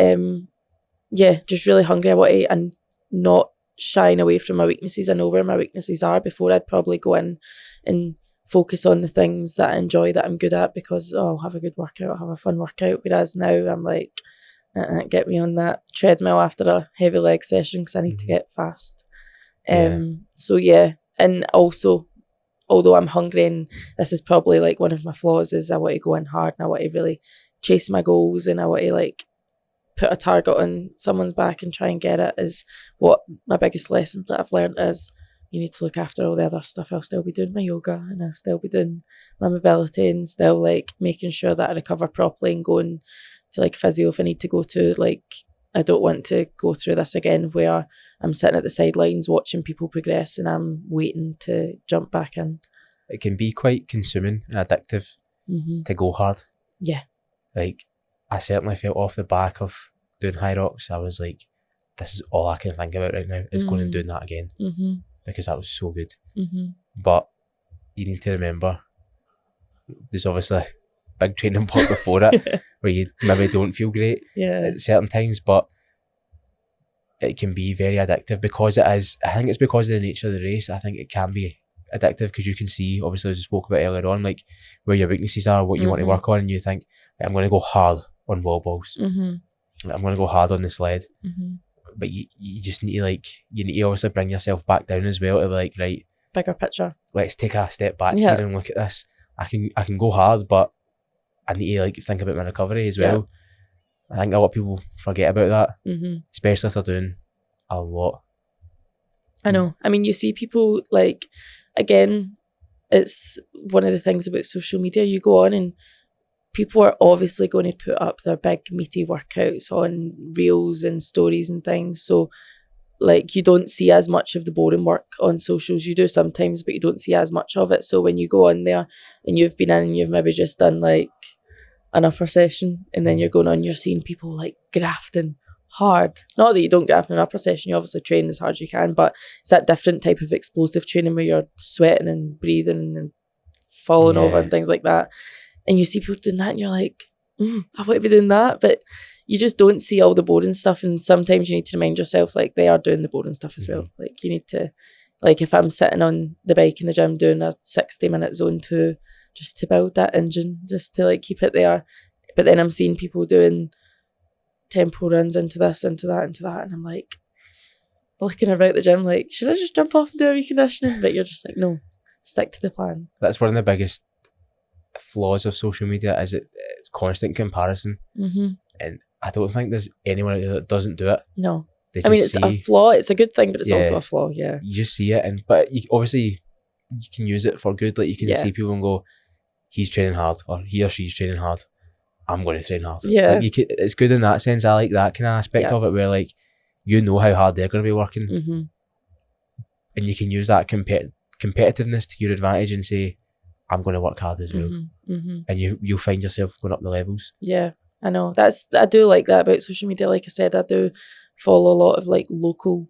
S2: yeah, just really hungry. I want to, and not shying away from my weaknesses. I know where my weaknesses are before I'd probably go in and focus on the things that I enjoy, that I'm good at, because I'll have a good workout, I'll have a fun workout. Whereas now I'm like, get me on that treadmill after a heavy leg session because I need to get fast. So yeah, and also, although I'm hungry, and this is probably like one of my flaws, is I want to go in hard, and I want to really chase my goals, and I want to like put a target on someone's back and try and get it. Is what my biggest lesson that I've learned is, you need to look after all the other stuff. I'll still be doing my yoga, and I'll still be doing my mobility, and still like making sure that I recover properly, and going to like physio if I need to go to. Like, I don't want to go through this again where I'm sitting at the sidelines watching people progress and I'm waiting to jump back in.
S1: It can be quite consuming and addictive to go hard.
S2: Yeah.
S1: Like, I certainly felt off the back of doing High Rocks, I was like, this is all I can think about right now, is going and doing that again. Because that was so good. But you need to remember, there's obviously a big training block before it where you maybe don't feel great at certain times, but it can be very addictive because it is. I think it's because of the nature of the race. I think it can be addictive because you can see, obviously, as we spoke about earlier on, like where your weaknesses are, what you want to work on, and you think, I'm going to go hard on wall balls. I'm going to go hard on the sled. But you just need to, like, you need to obviously bring yourself back down as well to, like, right,
S2: bigger picture.
S1: Let's take a step back here and look at this. I can go hard, but I need to like think about my recovery as well. I think a lot of people forget about that, especially if they're doing a lot.
S2: I know. I mean, you see people like, again, it's one of the things about social media. You go on and people are obviously going to put up their big meaty workouts on reels and stories and things. So like you don't see as much of the boring work on socials. You do sometimes, but you don't see as much of it. So when you go on there and you've been in and you've maybe just done like an upper session and then you're going on, you're seeing people like grafting hard. Not that you don't graft in an upper session, you obviously train as hard as you can, but it's that different type of explosive training where you're sweating and breathing and falling over and things like that. And you see people doing that and you're like, I want to be doing that. But you just don't see all the boring stuff. And sometimes you need to remind yourself, like, they are doing the boring stuff as well. Like, you need to, like, if I'm sitting on the bike in the gym doing a 60-minute zone 2, just to build that engine, just to, like, keep it there. But then I'm seeing people doing tempo runs into this, into that, into that. And I'm like, looking about the gym, like, should I just jump off and do a wee conditioning? But you're just like, no, stick to the plan.
S1: That's one of the biggest flaws of social media, is it's constant comparison. And I don't think there's anyone out there that doesn't do it.
S2: No. I mean, it's a flaw. It's a good thing, but it's also a flaw, You
S1: just see it, but obviously you can use it for good. Like, you can see people and go, he's training hard, or he or she's training hard, I'm going to train hard. Like, it's good in that sense. I like that kind of aspect of it, where like, you know how hard they're going to be working, and you can use that competitiveness to your advantage and say, I'm going to work hard as well. And you'll find yourself going up the levels. Yeah,
S2: I know. I do like that about social media. Like I said, I do follow a lot of like local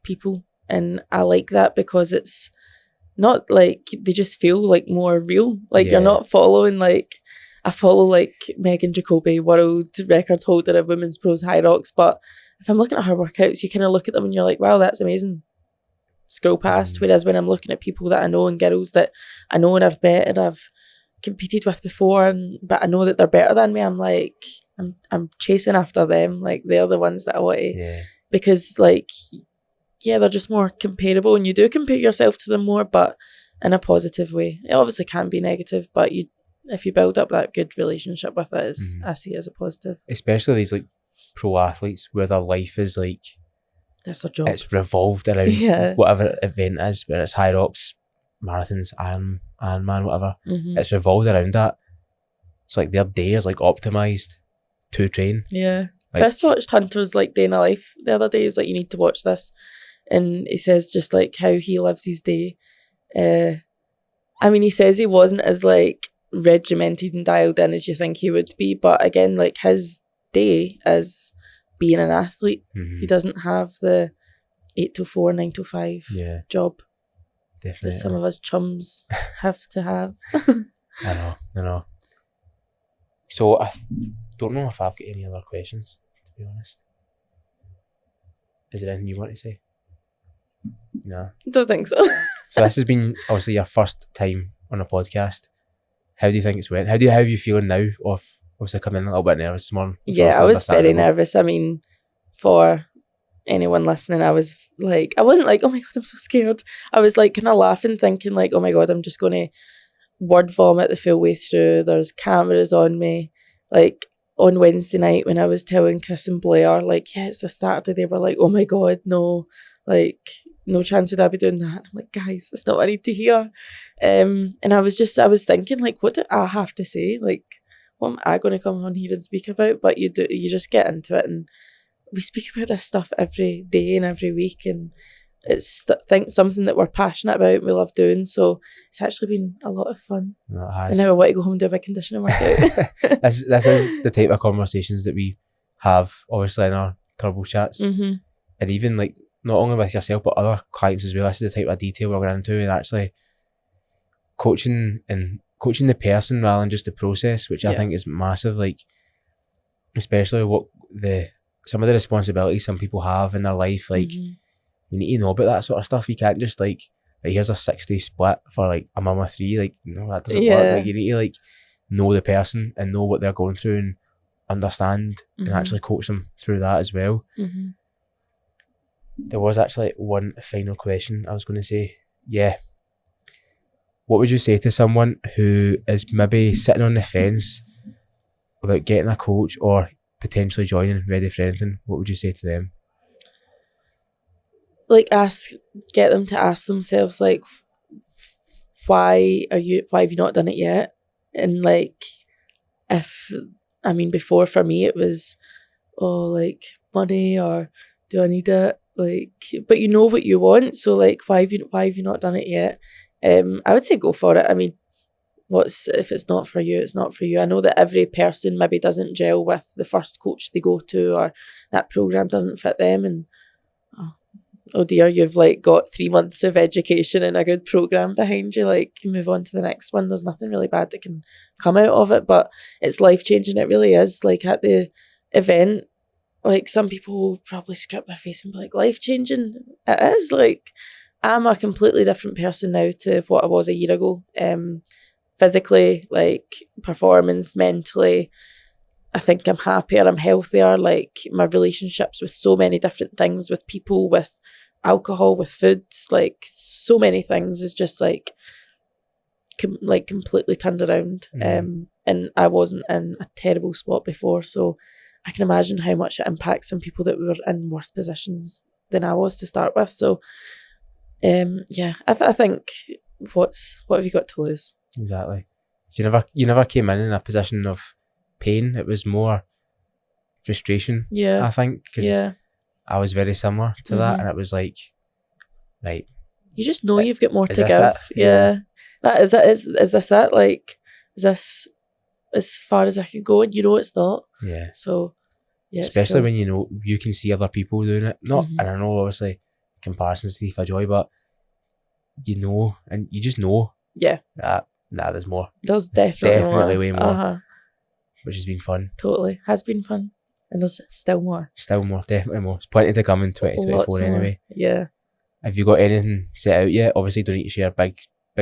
S2: people, and I like that because it's not like, they just feel like more real. Like you're not following like, I follow like Megan Jacoby, world record holder of women's pros high rocks, but if I'm looking at her workouts, you kind of look at them and you're like, wow, that's amazing. Scroll past. Whereas when I'm looking at people that I know and girls that I know and I've met and I've competed with before, but I know that they're better than me, I'm like, I'm chasing after them. Like, they're the ones that I want to, because like, they're just more comparable, and you do compare yourself to them more, but in a positive way. It obviously can be negative, but if you build up that good relationship with it, I see it as a positive.
S1: Especially these like pro athletes where their life is like,
S2: that's their job.
S1: It's revolved around whatever event is, whether it's high rocks, marathons, Ironman, whatever. It's revolved around that. It's like their day is like optimised to train.
S2: Yeah. Like, Chris watched Hunter's like day in a life the other day. He was like, you need to watch this. And he says just like how he lives his day. I mean, he says he wasn't as like regimented and dialed in as you think he would be. But again, like, his day is being an athlete. He doesn't have the 8 to 4, 9 to 5 job. Definitely. That some of us chums have to have.
S1: I know. So I don't know if I've got any other questions, to be honest. Is there anything you want to say? No.
S2: Don't think so.
S1: So this has been obviously your first time on a podcast. How do you think it's went? How are you feeling now? Obviously coming in a little bit nervous this morning.
S2: Yeah, I was very nervous. I mean, for anyone listening, I was like, I wasn't like, oh my God, I'm so scared. I was like kind of laughing, thinking like, oh my God, I'm just going to word vomit the full way through. There's cameras on me. Like on Wednesday night when I was telling Chris and Blair, like, yeah, it's a Saturday, they were like, oh my God, no, like, no chance would I be doing that. I'm like, guys, that's not what I need to hear. And I was thinking like, what do I have to say? Like, what am I going to come on here and speak about? But you just get into it, and we speak about this stuff every day and every week, and it's something that we're passionate about and we love doing. So it's actually been a lot of fun.
S1: No, it has.
S2: And now I want to go home and do a big conditioning workout.
S1: This is the type of conversations that we have, obviously, in our turbo chats. And even like, not only with yourself, but other clients as well. This is the type of detail we're going into, and actually coaching the person rather than just the process, which I think is massive. Like, especially some of the responsibilities some people have in their life. Like, you need to know about that sort of stuff. You can't just like, here's a 60 split for like a mum of 3. Like, no, that doesn't work. Like, you need to like know the person and know what they're going through and understand and actually coach them through that as well. There was actually one final question I was going to say. Yeah. what would you say to someone who is maybe sitting on the fence about getting a coach or potentially joining Ready for Anything? What would you say to them?
S2: Like, get them to ask themselves, like, why have you not done it yet? And like, before, for me it was, oh, like, money, or do I need it? Like, but you know what you want, so like, why have you not done it yet? I would say go for it. I mean, if it's not for you, it's not for you. I know that every person maybe doesn't gel with the first coach they go to, or that program doesn't fit them, and oh dear, you've like got 3 months of education and a good program behind you, like, move on to the next one. There's nothing really bad that can come out of it, but it's life-changing. It really is. Like, at the event, like, some people will probably scrape their face and be like, life-changing. It is. Like, I'm a completely different person now to what I was a year ago. Physically, like, performance, mentally, I think I'm happier, I'm healthier. Like, my relationships with so many different things, with people, with alcohol, with food, like, so many things is just like completely turned around. And I wasn't in a terrible spot before, so I can imagine how much it impacts some people that were in worse positions than I was to start with. So I think what have you got to lose?
S1: Exactly. You never came in a position of pain. It was more frustration, I think, because I was very similar to that, and it was like, right,
S2: you just know you've got more to give.
S1: That
S2: is it. Is this it? Like, is this as far as I can go? And you know it's not. So
S1: especially when you know you can see other people doing it. Not, and I know obviously comparisons thief of joy, but you know, and you just know that there's more.
S2: There's definitely
S1: way more, which has been fun.
S2: Totally has been fun, and there's still more,
S1: definitely more. There's plenty to come in 2024 anyway. Have you got anything set out yet? Obviously don't need to share big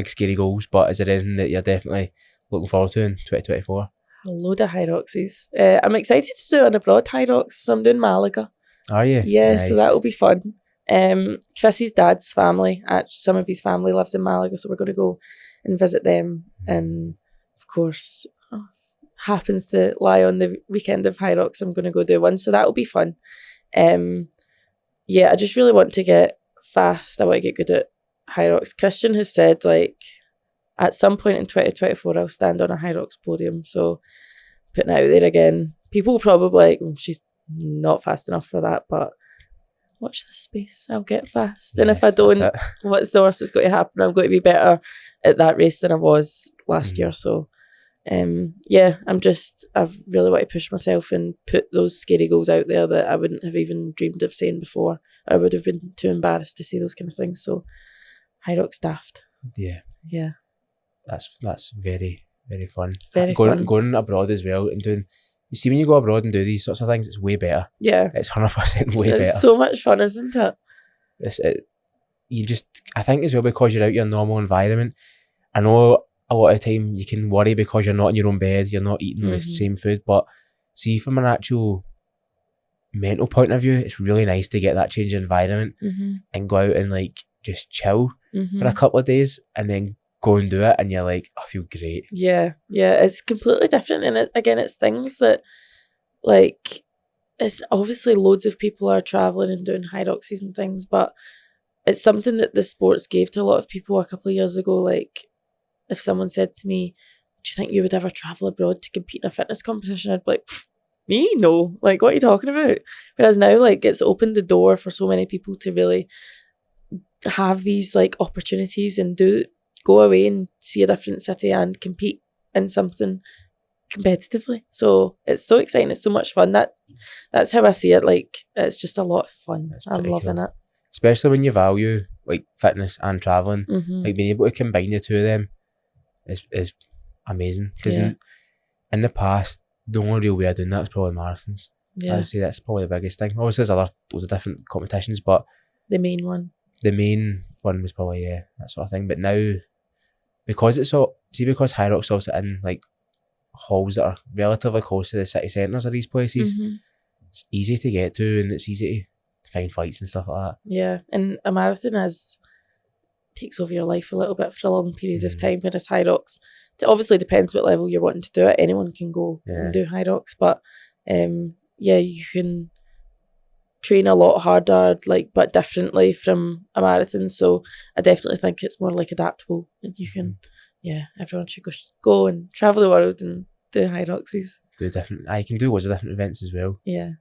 S1: scary goals, but is there anything that you're definitely looking forward to in 2024?
S2: A load of Hyroxes. I'm excited to do an abroad Hyrox, so I'm doing Malaga.
S1: Are you?
S2: Yeah, nice. So that will be fun. Chrissy's dad's family, some of his family lives in Malaga, so we're going to go and visit them, and of course, happens to lie on the weekend of Hyrox, I'm going to go do one, so that will be fun. I just really want to get fast. I want to get good at Hyrox. Christian has said, like, at some point in 2024 I'll stand on a Hyrox podium, so putting it out there again. People will probably like, she's not fast enough for that, but watch this space, I'll get fast. And if I don't, what's the worst that's going to happen? I'm going to be better at that race than I was last year. So I've really want to push myself and put those scary goals out there that I wouldn't have even dreamed of saying before. I would have been too embarrassed to say those kind of things. So Hyrox daft. Yeah.
S1: That's very, very fun.
S2: Fun.
S1: Going abroad as well and doing. You see, when you go abroad and do these sorts of things, it's way better.
S2: Yeah.
S1: It's 100% way better.
S2: It's so much fun, isn't it?
S1: I think as well, because you're out your normal environment. I know a lot of the time you can worry because you're not in your own bed, you're not eating the same food, but see, from an actual mental point of view, it's really nice to get that change of environment and go out and like just chill for a couple of days and then go and do it, and you're like, I feel great. Yeah,
S2: it's completely different. And it's things that, like, it's obviously loads of people are travelling and doing Hyroxes and things, but it's something that the sports gave to a lot of people a couple of years ago. Like, if someone said to me, do you think you would ever travel abroad to compete in a fitness competition? I'd be like, me? No. Like, what are you talking about? Whereas now, like, it's opened the door for so many people to really have these, like, opportunities and go away and see a different city and compete in something competitively. So it's so exciting. It's so much fun. That's how I see it. Like, it's just a lot of fun. I'm loving it.
S1: Especially when you value like fitness and travelling, like being able to combine the two of them is amazing. Because in the past, the only real way of doing that was probably marathons. I would say that's probably the biggest thing. Obviously there's loads of different competitions, but
S2: the main one
S1: was probably that sort of thing. But now, because because Hyrox also in like halls that are relatively close to the city centres of these places, it's easy to get to and it's easy to find flights and stuff like that.
S2: Yeah, and a marathon is takes over your life a little bit for a long period of time. Whereas high rocks, it obviously depends what level you're wanting to do it. Anyone can go and do high rocks, but you can train a lot harder, like, but differently from a marathon. So I definitely think it's more like adaptable, and you can, everyone should go and travel the world and do high roxies.
S1: Do different. I can do loads of different events as well.
S2: Yeah.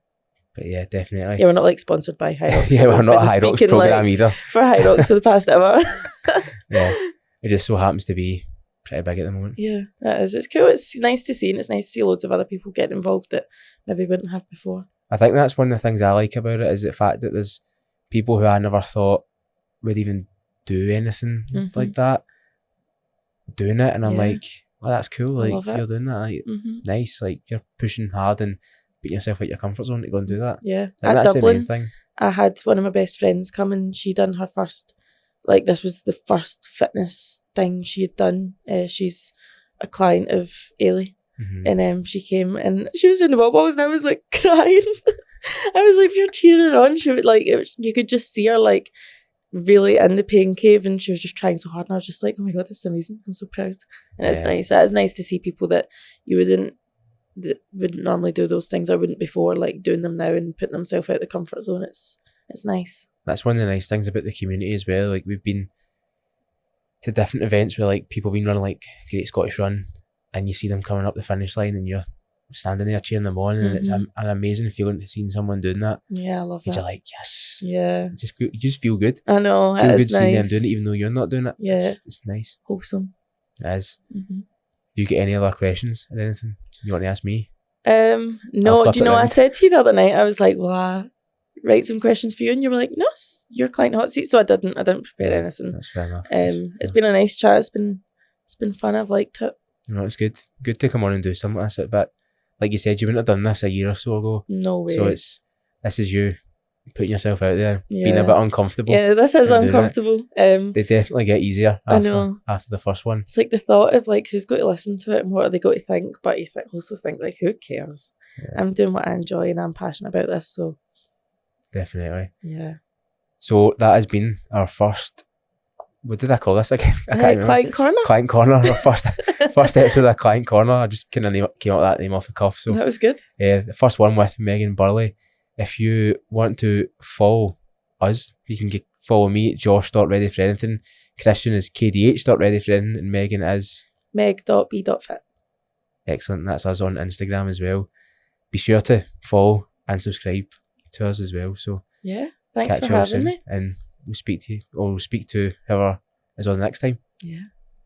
S1: But yeah, definitely.
S2: Yeah, we're not like sponsored by High Rocks.
S1: Yeah, we're not a High Rocks program either.
S2: For High Rocks for the past hour.
S1: Yeah, it just so happens to be pretty big at the moment.
S2: Yeah, that is. It's cool. It's nice to see, and it's nice to see loads of other people getting involved that maybe wouldn't have before.
S1: I think that's one of the things I like about it, is the fact that there's people who I never thought would even do anything like that doing it, and I'm like, well, that's cool. Like, you're doing that, like, nice. Like, you're pushing hard and putting yourself out your comfort zone to go and do that.
S2: Yeah,
S1: and that's Dublin, the main thing.
S2: I had one of my best friends come, and she done her first, like, this was the first fitness thing she had done. She's a client of Ailey, and she came and she was doing the wobbles, and I was like crying. I was like, if you're cheering her on, she would like, you could just see her like really in the pain cave, and she was just trying so hard, and I was just like, oh my god, this is amazing. I'm so proud. And it's nice. It's nice to see people that you wouldn't normally do those things, or wouldn't before, like doing them now and putting themselves out the comfort zone. It's nice. That's
S1: one of the nice things about the community as well. Like, we've been to different events where like people been running like Great Scottish Run, and you see them coming up the finish line, and you're standing there cheering them on, and it's an amazing feeling to see someone doing that.
S2: Yeah, I love that.
S1: You're like, yes.
S2: Yeah.
S1: You just feel good.
S2: I know.
S1: Feel good
S2: nice.
S1: Seeing them doing it, even though you're not doing it.
S2: Yeah.
S1: It's nice.
S2: Wholesome.
S1: It is. Do you get any other questions or anything you want to ask me?
S2: No, do you know what I said to you the other night? I was like, well, I write some questions for you, and you were like, no, it's your client hot seat. So I didn't prepare anything.
S1: That's fair enough.
S2: It's been a nice chat. It's been fun. I've liked it.
S1: No, it's good to come on and do something like this. But like you said, you wouldn't have done this a year or so ago.
S2: No way.
S1: So this is you putting yourself out there, being a bit uncomfortable.
S2: Yeah, this is uncomfortable.
S1: They definitely get easier after the first one.
S2: It's like the thought of like, who's going to listen to it and what are they going to think, but you also think like, who cares? I'm doing what I enjoy, and I'm passionate about this, so
S1: definitely.
S2: Yeah.
S1: So that has been our first, what did I call this again? I can't remember.
S2: Client Corner.
S1: Client Corner. Our first episode of Client Corner. I just kind of came up with that name off the cuff. So
S2: that was good.
S1: Yeah, the first one with Megan Burley. If you want to follow us, you can follow me at josh.readyforanything. Christian is kdh.readyforanything, and Megan is
S2: meg.b.fit.
S1: Excellent. That's us on Instagram as well. Be sure to follow and subscribe to us as well. So
S2: yeah, thanks for having me.
S1: And we'll speak to you, or we'll speak to whoever is on next time.
S2: Yeah.